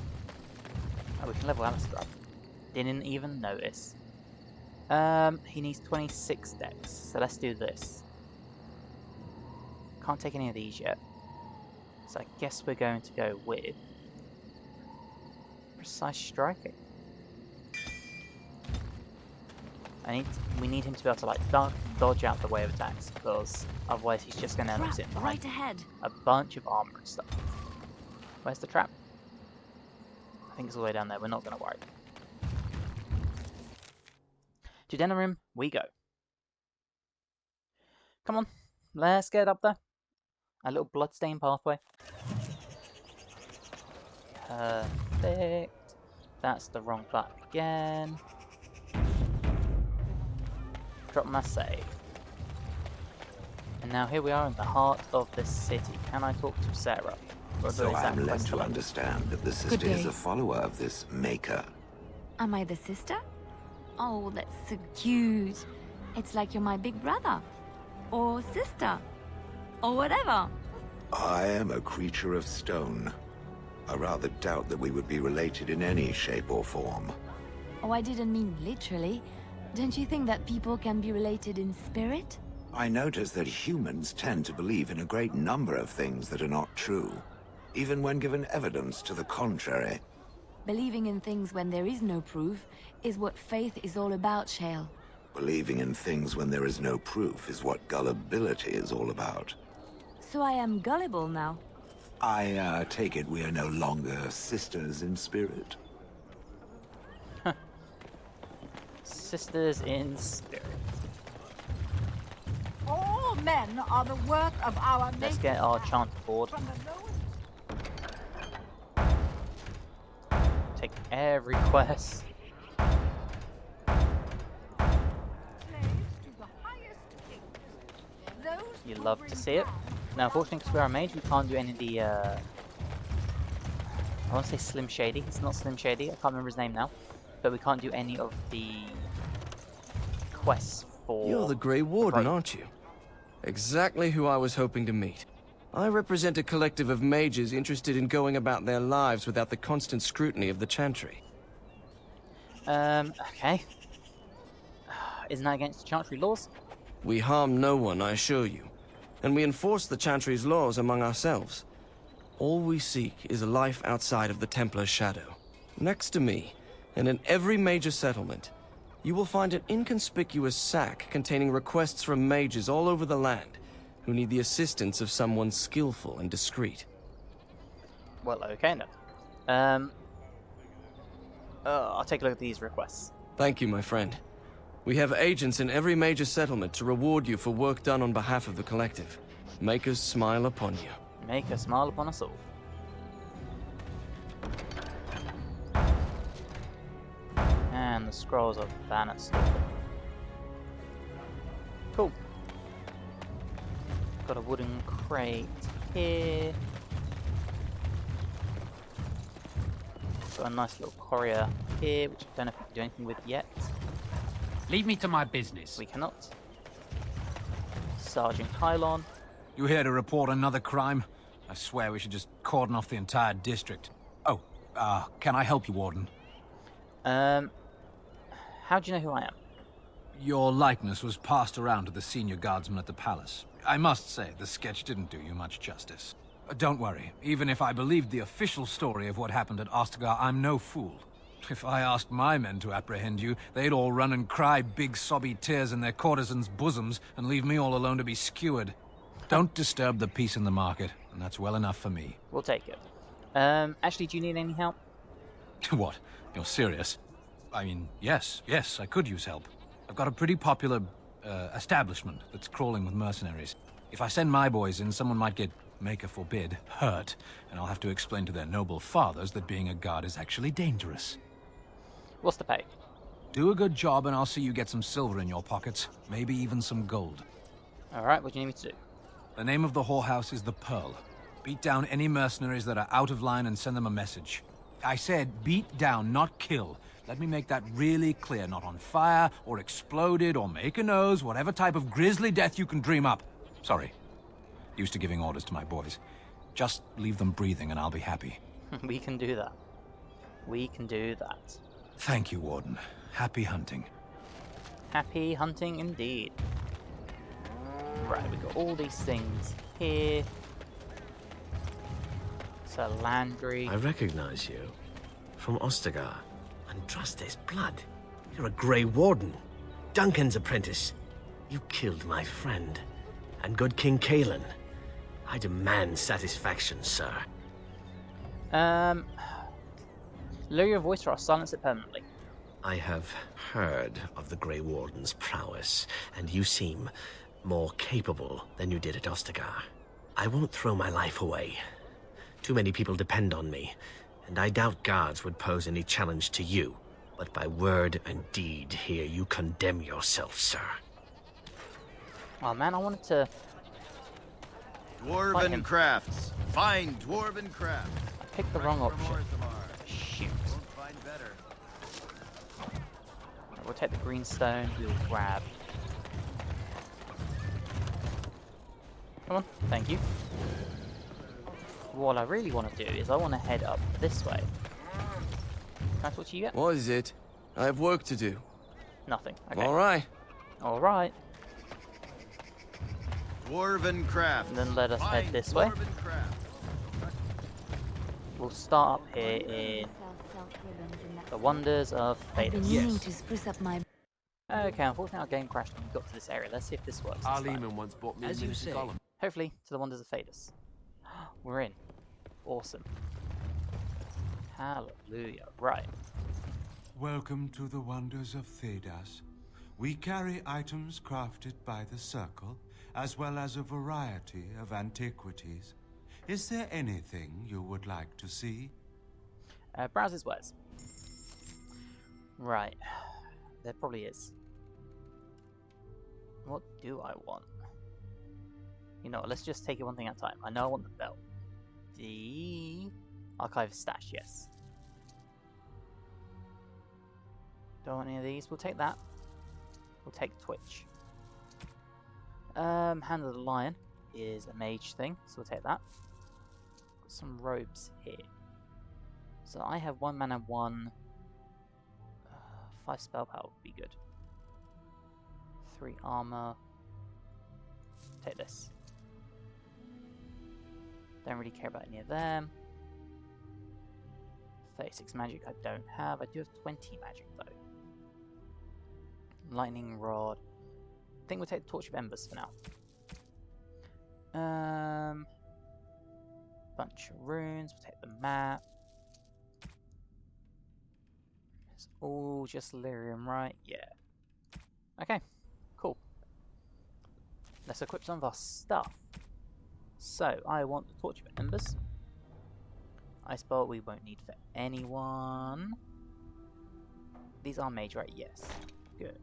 Oh, we can level Alistair up. Didn't even notice. He needs 26 dex, so let's do this. Can't take any of these yet. So I guess we're going to go with precise striking. We need him to be able to like dodge out the way of attacks, because otherwise he's just going to end up sitting behind right ahead. a bunch of armor and stuff. Where's the trap? I think it's all the way down there. We're not going to worry. To Denerim we go. Come on, let's get up there. A little bloodstained pathway. Perfect. That's the wrong button again. Drop my save. And now here we are in the heart of the city. Can I talk to Sarah? So I'm led to understand that the sister is a follower of this Maker. Am I the sister? Oh, that's so cute. It's like you're my big brother. Or sister. Or whatever. I am a creature of stone. I rather doubt that we would be related in any shape or form. Oh, I didn't mean literally. Don't you think that people can be related in spirit? I notice that humans tend to believe in a great number of things that are not true, even when given evidence to the contrary. Believing in things when there is no proof is what faith is all about, Shale. Believing in things when there is no proof is what gullibility is all about. So I am gullible now. I take it we are no longer sisters in spirit. Sisters in spirit. All men are the work of our Let's get our chant board. Take every quest. You love to see it. Now, unfortunately, because we're a mage, we can't do any of the, I want to say Slim Shady. It's not Slim Shady. I can't remember his name now. But we can't do any of the quests for... You're the Grey Warden, aren't you? Exactly who I was hoping to meet. I represent a collective of mages interested in going about their lives without the constant scrutiny of the Chantry. Okay. Isn't that against the Chantry laws? We harm no one, I assure you. And we enforce the Chantry's laws among ourselves. All we seek is a life outside of the Templar's shadow. Next to me, and in every major settlement, you will find an inconspicuous sack containing requests from mages all over the land who need the assistance of someone skillful and discreet. Well, okay then. I'll take a look at these requests. Thank you, my friend. We have agents in every major settlement to reward you for work done on behalf of the collective. Make us smile upon you. Make a smile upon us all. And the scrolls of Bannister. Cool. Got a wooden crate here. Got a nice little courier here, which I don't know if we can do anything with yet. Leave me to my business. We cannot. Sergeant Kylon. You here to report another crime? I swear we should just cordon off the entire district. Oh, can I help you, Warden? How do you know who I am? Your likeness was passed around to the senior guardsman at the palace. I must say, the sketch didn't do you much justice. Don't worry, even if I believed the official story of what happened at Ostagar, I'm no fool. If I asked my men to apprehend you, they'd all run and cry big sobby tears in their courtesans' bosoms and leave me all alone to be skewered. Don't disturb the peace in the market, and that's well enough for me. We'll take it. Actually, do you need any help? What? You're serious? I mean, yes, I could use help. I've got a pretty popular, establishment that's crawling with mercenaries. If I send my boys in, someone might get, Maker forbid, hurt, and I'll have to explain to their noble fathers that being a guard is actually dangerous. What's the pay? Do a good job and I'll see you get some silver in your pockets. Maybe even some gold. Alright, what do you need me to do? The name of the whorehouse is the Pearl. Beat down any mercenaries that are out of line and send them a message. I said beat down, not kill. Let me make that really clear. Not on fire, or exploded, or make a nose, whatever type of grisly death you can dream up. Sorry. Used to giving orders to my boys. Just leave them breathing and I'll be happy. We can do that. We can do that. Thank you, Warden. Happy hunting. Happy hunting indeed. Right, we've got all these things here. Sir Landry. I recognize you. From Ostagar. And trust his blood. You're a Grey Warden. Duncan's apprentice. You killed my friend. And good King Kalen. I demand satisfaction, sir. Lower your voice or I'll silence it permanently. I have heard of the Grey Warden's prowess, and you seem more capable than you did at Ostagar. I won't throw my life away. Too many people depend on me, and I doubt guards would pose any challenge to you. But by word and deed here, you condemn yourself, sir. Oh man, I wanted to... Dwarven crafts. Find dwarven crafts. I picked the wrong option. Shoot. Right, we'll take the green stone, we'll grab. Come on, thank you. What I really want to do is I want to head up this way. Can I talk to you yet? What is it? I have work to do. Nothing. Okay. Alright. Alright. Dwarven craft. And then let us head this way. We'll start up here in the wonders of I've been Thedas. meaning to spruce up my... Okay, unfortunately our game crashed when we got to this area. Let's see if this works this time. Arleman once bought me As a you miniature say. golem. Hopefully to the wonders of Thedas. We're in. Awesome. Hallelujah. Right. Welcome to the wonders of Thedas. We carry items crafted by the Circle, as well as a variety of antiquities. Is there anything you would like to see? Browse his wares. Right. There probably is. What do I want? You know, let's just take it one thing at a time. I know I want the belt. The archive stash, yes. Don't want any of these. We'll take that. We'll take Twitch. Hand of the Lion is a mage thing, so we'll take that. Got some robes here. So I have 1 mana, 1. 5 spell power would be good. 3 armor. Take this. Don't really care about any of them. 36 magic I don't have. I do have 20 magic though. Lightning rod. I think we'll take the Torch of Embers for now. Bunch of runes. We'll take the map. It's all just lyrium, right? Yeah. Okay. Cool. Let's equip some of our stuff. So, I want the Torch of Embers. Ice Bolt we won't need for anyone. These are mage, right? Yes. Good.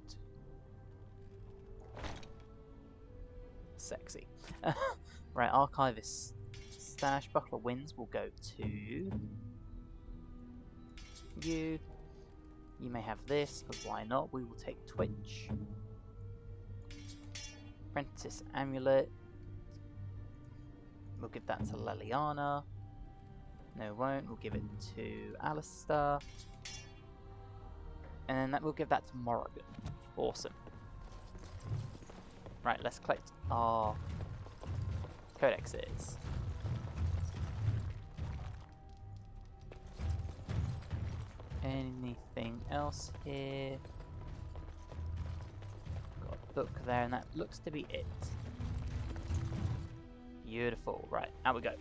Sexy. Right, Archivist Stash. Buckler Winds will go to you. You may have this, but why not? We will take Twitch. Apprentice Amulet. We'll give that to Leliana. No, won't. We'll give it to Alistair. And then we'll give that to Morrigan. Awesome. Right, let's collect our codexes. Anything else here? Got a book there, and that looks to be it. Beautiful. Right, out we go.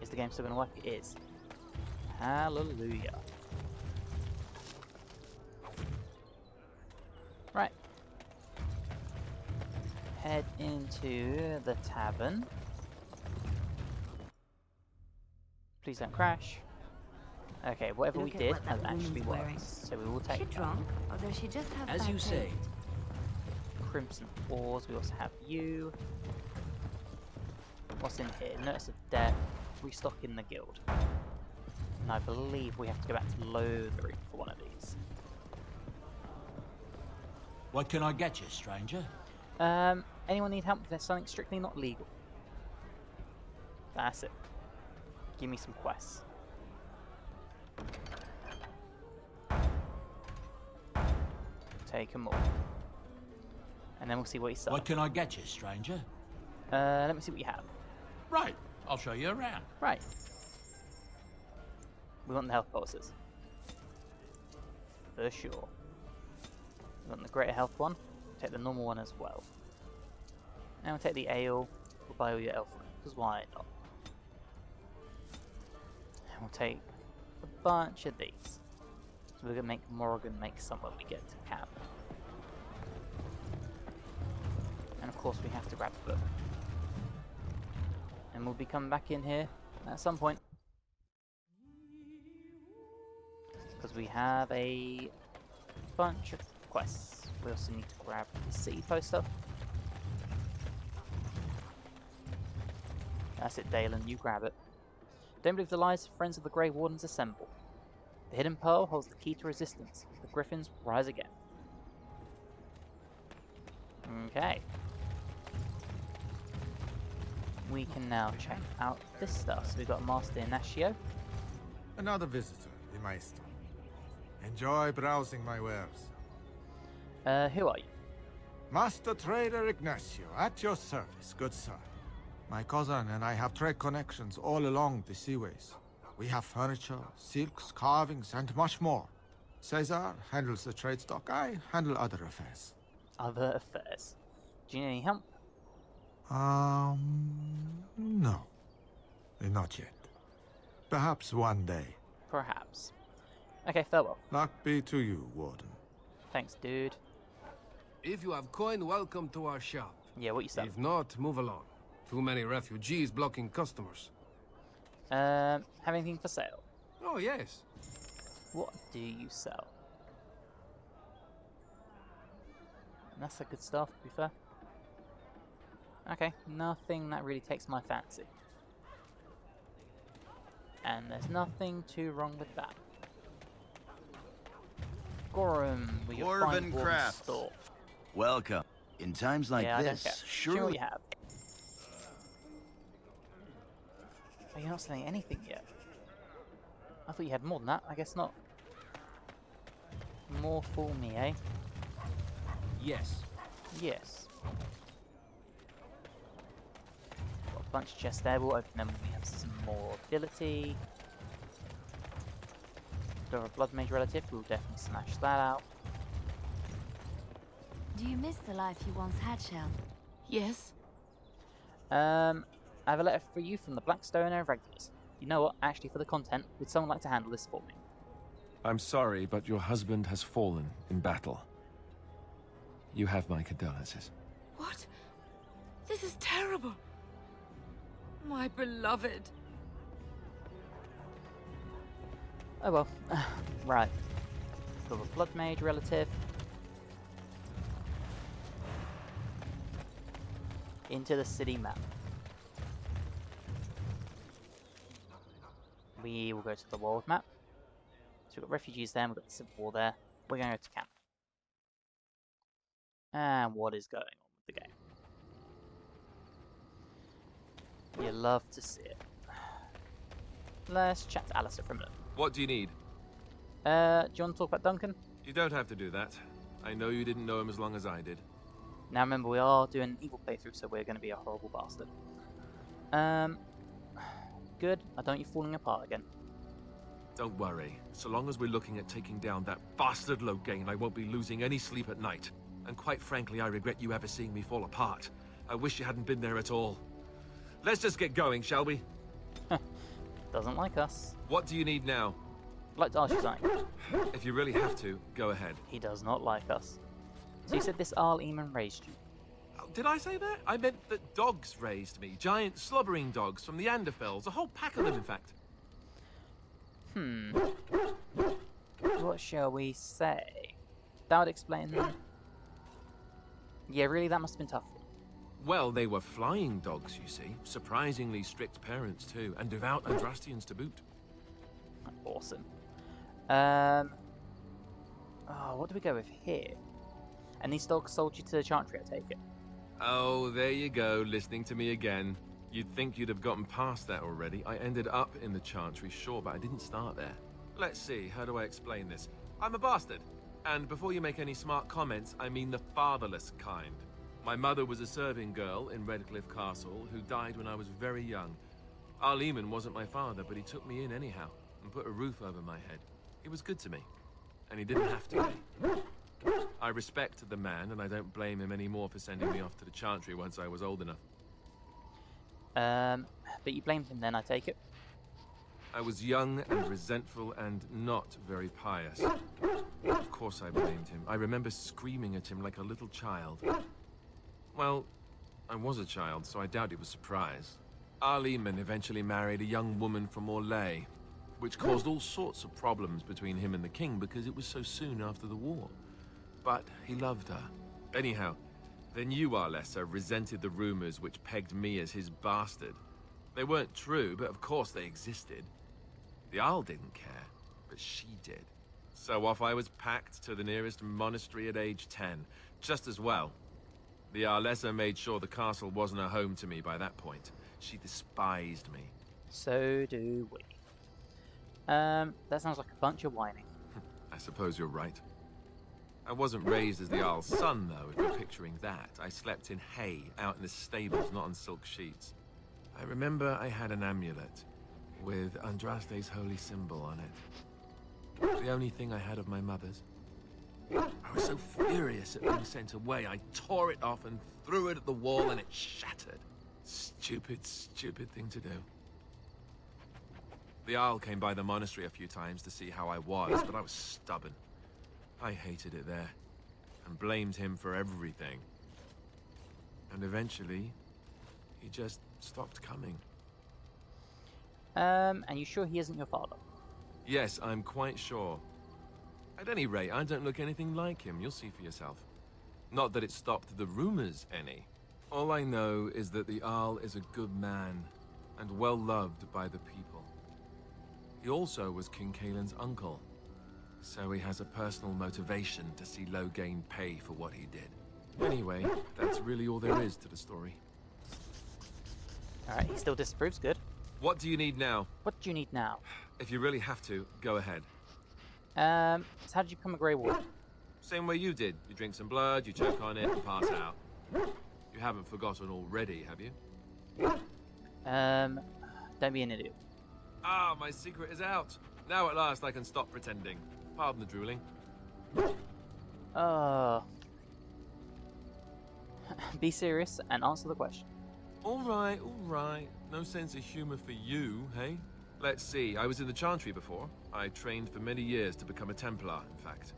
Is the game still going to work? It is. Hallelujah. Right. Head into the tavern. Please don't crash. Okay, whatever we did has actually worked. So we will take that. drunk, or does she just have As bad you say. taste? Crimson Ores, we also have you. What's in here? Notice of death. Restock in the guild. And I believe we have to go back to Lothering for one of these. What can I get you, stranger? Anyone need help with something strictly not legal? That's it. Give me some quests. Take them all. And then we'll see what he's selling. What can I get you, stranger? Let me see what you have. Right, I'll show you around. Right. We want the health pulses. For sure. We want the greater health one. Take the normal one as well. And we'll take the ale. We'll buy all your elf rings, because why not? And we'll take a bunch of these. So we're going to make Morrigan make some when we get to camp. And of course we have to grab the book. And we'll be coming back in here at some point. Because we have a bunch of quests. We also need to grab the city poster. That's it, Dalen, you grab it. Don't believe the lies, friends of the Grey Wardens assemble. The hidden pearl holds the key to resistance. The griffins rise again. Okay. We can now check out this stuff. So we've got Master Ignacio. Another visitor, the Maestro. Enjoy browsing my wares. Who are you? Master Trader Ignacio, at your service, good sir. My cousin and I have trade connections all along the seaways. We have furniture, silks, carvings, and much more. Caesar handles the trade stock, I handle other affairs. Other affairs? Do you need any help? No. Not yet. Perhaps one day. Perhaps. Okay, farewell. Luck be to you, Warden. Thanks, dude. If you have coin, welcome to our shop. Yeah, what you said. If not, move along. Too many refugees blocking customers. Have anything for sale? Oh, yes. What do you sell? And that's a good stuff, to be fair. Okay, nothing that really takes my fancy. And there's nothing too wrong with that. Gorham, with your fine dwarven store. Welcome. In times like yeah, this, I don't care. sure. Show me what you have. Oh, you're not selling anything yet. I thought you had more than that. I guess not. More for me, eh? Yes. Yes. Got a bunch of chests there. We'll open them when we have some more ability. Door of Blood Mage relative. We'll definitely smash that out. Do you miss the life you once had, Shale? Yes. I have a letter for you from the Blackstone of Regulars. You know what? Actually, for the content, would someone like to handle this for me? I'm sorry, but your husband has fallen in battle. You have my condolences. What? This is terrible. My beloved. Oh well. Right. Got a Blood Mage relative. Into the city map. We will go to the world map. So we've got refugees there, and we've got the Civil War there. We're going to go to camp. And what is going on with the game? You love to see it. Let's chat to Alistair for a minute. What do you need? Do you want to talk about Duncan? You don't have to do that. I know you didn't know him as long as I did. Now remember, we are doing an evil playthrough, so we're going to be a horrible bastard. Good. I don't want you falling apart again. Don't worry. So long as we're looking at taking down that bastard Loghain, I won't be losing any sleep at night. And quite frankly, I regret you ever seeing me fall apart. I wish you hadn't been there at all. Let's just get going, shall we? Doesn't like us. What do you need now? I'd like to ask you something. If you really have to, go ahead. He does not like us. So you said this Arl Eamon raised you? Did I say that? I meant that dogs raised me. Giant slobbering dogs from the Anderfells. A whole pack of them, in fact. What shall we say? That would explain them. Yeah, really, that must have been tough. Well, they were flying dogs, you see. Surprisingly strict parents, too. And devout Andrastians to boot. Awesome. Oh, what do we go with here? And these dogs sold you to the Chantry, I take it? Oh, there you go, listening to me again. You'd think you'd have gotten past that already. I ended up in the Chantry, sure, but I didn't start there. Let's see, how do I explain this? I'm a bastard. And before you make any smart comments, I mean the fatherless kind. My mother was a serving girl in Redcliffe Castle who died when I was very young. Our Lehman wasn't my father, but he took me in anyhow and put a roof over my head. He was good to me, and he didn't have to be. I respect the man, and I don't blame him anymore for sending me off to the Chantry once I was old enough. But you blamed him then, I take it? I was young and resentful and not very pious. Of course I blamed him. I remember screaming at him like a little child. Well, I was a child, so I doubt he was surprised. Our Lehman eventually married a young woman from Orlais, which caused all sorts of problems between him and the king because it was so soon after the war. But he loved her. Anyhow, then you, Arlessa, resented the rumors which pegged me as his bastard. They weren't true, but of course they existed. The Arl didn't care, but she did. So off I was packed to the nearest monastery at age 10, just as well. The Arlessa made sure the castle wasn't a home to me by that point. She despised me. So do we. That sounds like a bunch of whining. I suppose you're right. I wasn't raised as the Arl's son, though, if you're picturing that. I slept in hay, out in the stables, not on silk sheets. I remember I had an amulet with Andraste's holy symbol on it. The only thing I had of my mother's. I was so furious at being sent away, I tore it off and threw it at the wall and it shattered. Stupid, stupid thing to do. The Arl came by the monastery a few times to see how I was, but I was stubborn. I hated it there, and blamed him for everything. And eventually, he just stopped coming. And you sure he isn't your father? Yes, I'm quite sure. At any rate, I don't look anything like him, you'll see for yourself. Not that it stopped the rumors any. All I know is that the Arl is a good man, and well loved by the people. He also was King Caelan's uncle, so he has a personal motivation to see Loghain pay for what he did. Anyway, that's really all there is to the story. Alright, he still disapproves, good. What do you need now? What do you need now? If you really have to, go ahead. So how did you become a Grey Warden? Same way you did. You drink some blood, you choke on it, and pass out. You haven't forgotten already, have you? Don't be an idiot. Ah, my secret is out. Now at last I can stop pretending. Pardon the drooling. Be serious and answer the question. All right. No sense of humor for you, hey? Let's see, I was in the Chantry before. I trained for many years to become a Templar, in fact.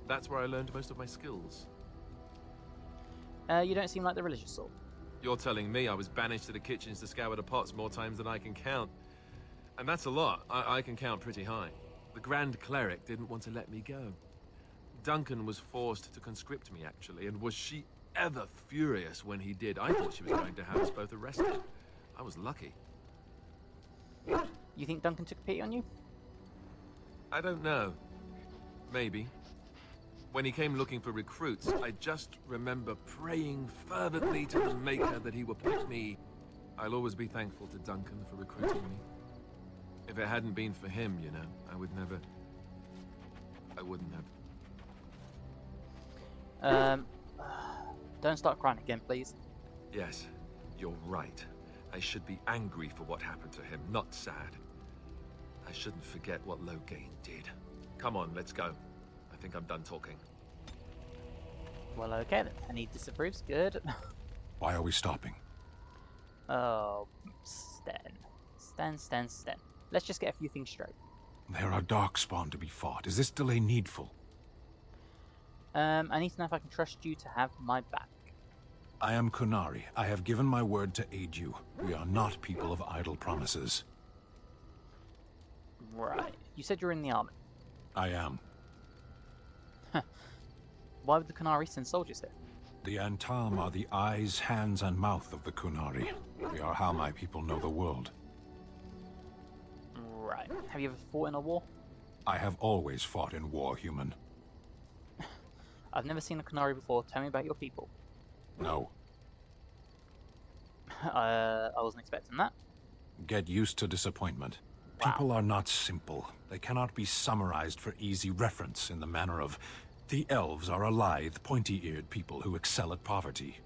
That's where I learned most of my skills. You don't seem like the religious sort. You're telling me I was banished to the kitchens to scour the pots more times than I can count. And that's a lot. I can count pretty high. The Grand Cleric didn't want to let me go. Duncan was forced to conscript me, actually, and was she ever furious when he did. I thought she was going to have us both arrested. I was lucky. You think Duncan took pity on you? I don't know. Maybe. When he came looking for recruits, I just remember praying fervently to the Maker that he would pick me. I'll always be thankful to Duncan for recruiting me. If it hadn't been for him, you know, I wouldn't have. Don't start crying again, please. Yes, you're right. I should be angry for what happened to him, not sad. I shouldn't forget what Loghain did. Come on, let's go. I think I'm done talking. Well, okay then. And he disapproves. Good. Why are we stopping? Oh, Sten. Let's just get a few things straight. There are darkspawn to be fought. Is this delay needful? I need to know if I can trust you to have my back. I am Kunari. I have given my word to aid you. We are not people of idle promises. Right. You said you're in the army. I am. Why would the Kunari send soldiers here? The Antam are the eyes, hands, and mouth of the Kunari. We are how my people know the world. Right. Have you ever fought in a war? I have always fought in war, human. I've never seen a Kunari before. Tell me about your people. No. I wasn't expecting that. Get used to disappointment. Wow. People are not simple. They cannot be summarized for easy reference in the manner of, the elves are a lithe, pointy-eared people who excel at poverty.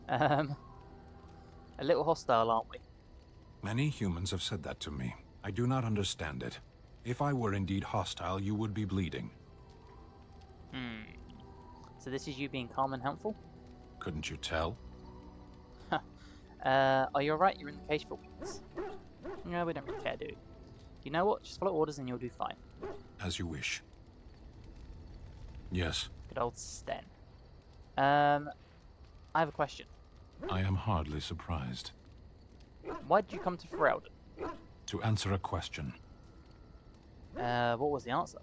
A little hostile, aren't we? Many humans have said that to me. I do not understand it. If I were indeed hostile, you would be bleeding. So this is you being calm and helpful? Couldn't you tell? Are you alright? You're in the cage for weeks. No, we don't really care, do we? You know what? Just follow orders and you'll do fine. As you wish. Yes. Good old Sten. I have a question. I am hardly surprised. Why did you come to Ferelden? To answer a question. What was the answer?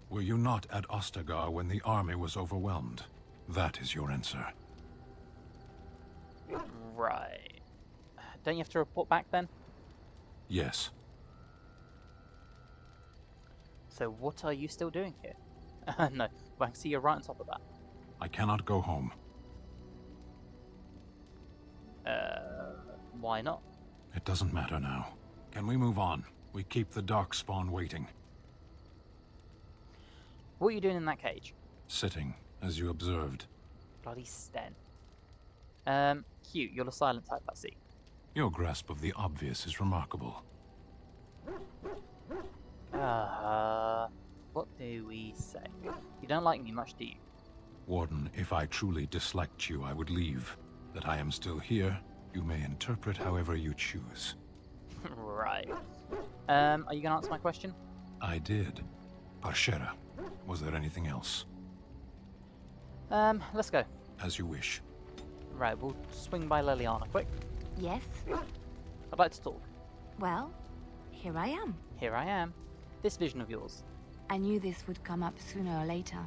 Were you not at Ostagar when the army was overwhelmed? That is your answer. Right. Don't you have to report back then? Yes. So what are you still doing here? No, well, I can see you're right on top of that. I cannot go home. Why not? It doesn't matter now. Can we move on? We keep the Darkspawn waiting. What are you doing in that cage? Sitting, as you observed. Bloody Sten. Cute, you're the silent type, I see. Your grasp of the obvious is remarkable. What do we say? You don't like me much, do you? Warden, if I truly disliked you, I would leave. That I am still here, you may interpret however you choose. Right. Are you gonna answer my question? I did. Parshera, was there anything else? Let's go. As you wish. Right, we'll swing by Leliana quick. Yes? I'd like to talk. Well, here I am. Here I am. This vision of yours. I knew this would come up sooner or later.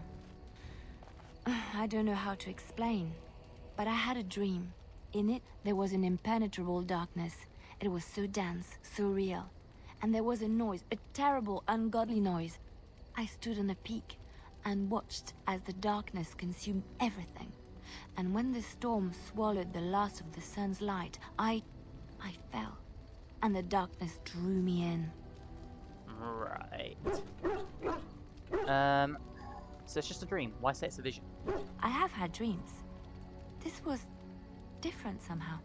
I don't know how to explain, but I had a dream. In it, there was an impenetrable darkness. It was so dense, so real. And there was a noise, a terrible, ungodly noise. I stood on a peak and watched as the darkness consumed everything. And when the storm swallowed the last of the sun's light, I fell. And the darkness drew me in. Right. So it's just a dream. Why say it's a vision? I have had dreams. This was different somehow.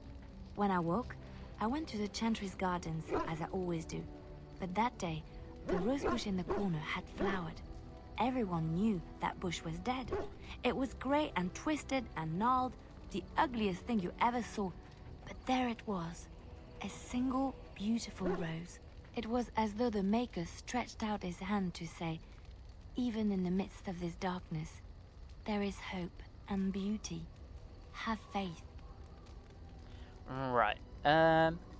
When I woke, I went to the Chantry's gardens, as I always do. But that day, the rose bush in the corner had flowered. Everyone knew that bush was dead. It was grey and twisted and gnarled, the ugliest thing you ever saw. But there it was, a single beautiful rose. It was as though the Maker stretched out his hand to say, even in the midst of this darkness, there is hope and beauty. Have faith. Right.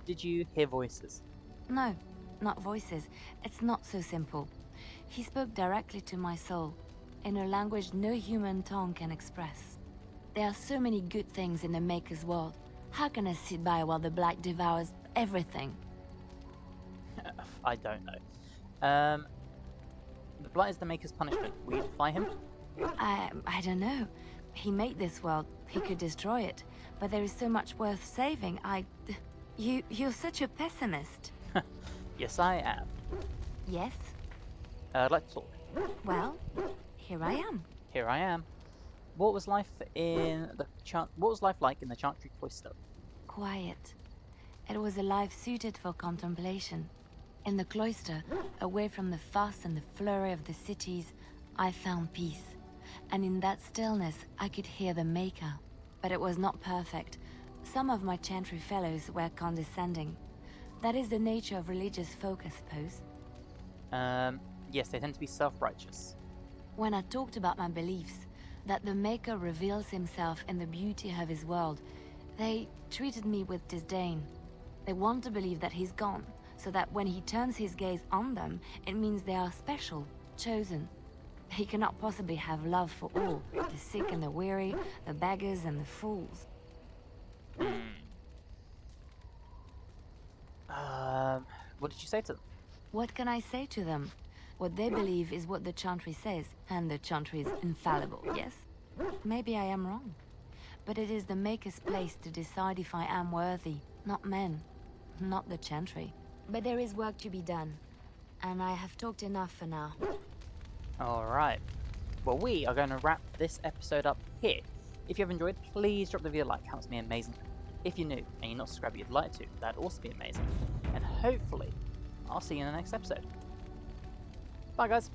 Did you hear voices? No, not voices. It's not so simple. He spoke directly to my soul, in a language no human tongue can express. There are so many good things in the Maker's world. How can I sit by while the Black devours everything? I don't know. The Blight is the Maker's punishment. Will you defy him? I don't know. He made this world. He could destroy it. But there is so much worth saving. You're such a pessimist. Yes, I am. Yes? I'd like to talk. Well, here I am. Here I am. What was life in the What was life like in the Chantry Cloister? Quiet. It was a life suited for contemplation. In the cloister, away from the fuss and the flurry of the cities, I found peace. And in that stillness, I could hear the Maker. But it was not perfect. Some of my Chantry fellows were condescending. That is the nature of religious folk, I suppose. Yes, they tend to be self-righteous. When I talked about my beliefs, that the Maker reveals himself in the beauty of his world, they treated me with disdain. They want to believe that he's gone, so that when he turns his gaze on them, it means they are special, chosen. He cannot possibly have love for all. The sick and the weary, the beggars and the fools. What did you say to them? What can I say to them? What they believe is what the Chantry says, and the Chantry is infallible, yes? Maybe I am wrong. But it is the Maker's place to decide if I am worthy, not men, not the Chantry. But there is work to be done, and I have talked enough for now. Alright. Well, we are going to wrap this episode up here. If you have enjoyed, please drop the video a like, helps me amazing. If you're new and you're not subscribed but you'd like to, that'd also be amazing. And hopefully, I'll see you in the next episode. Bye guys!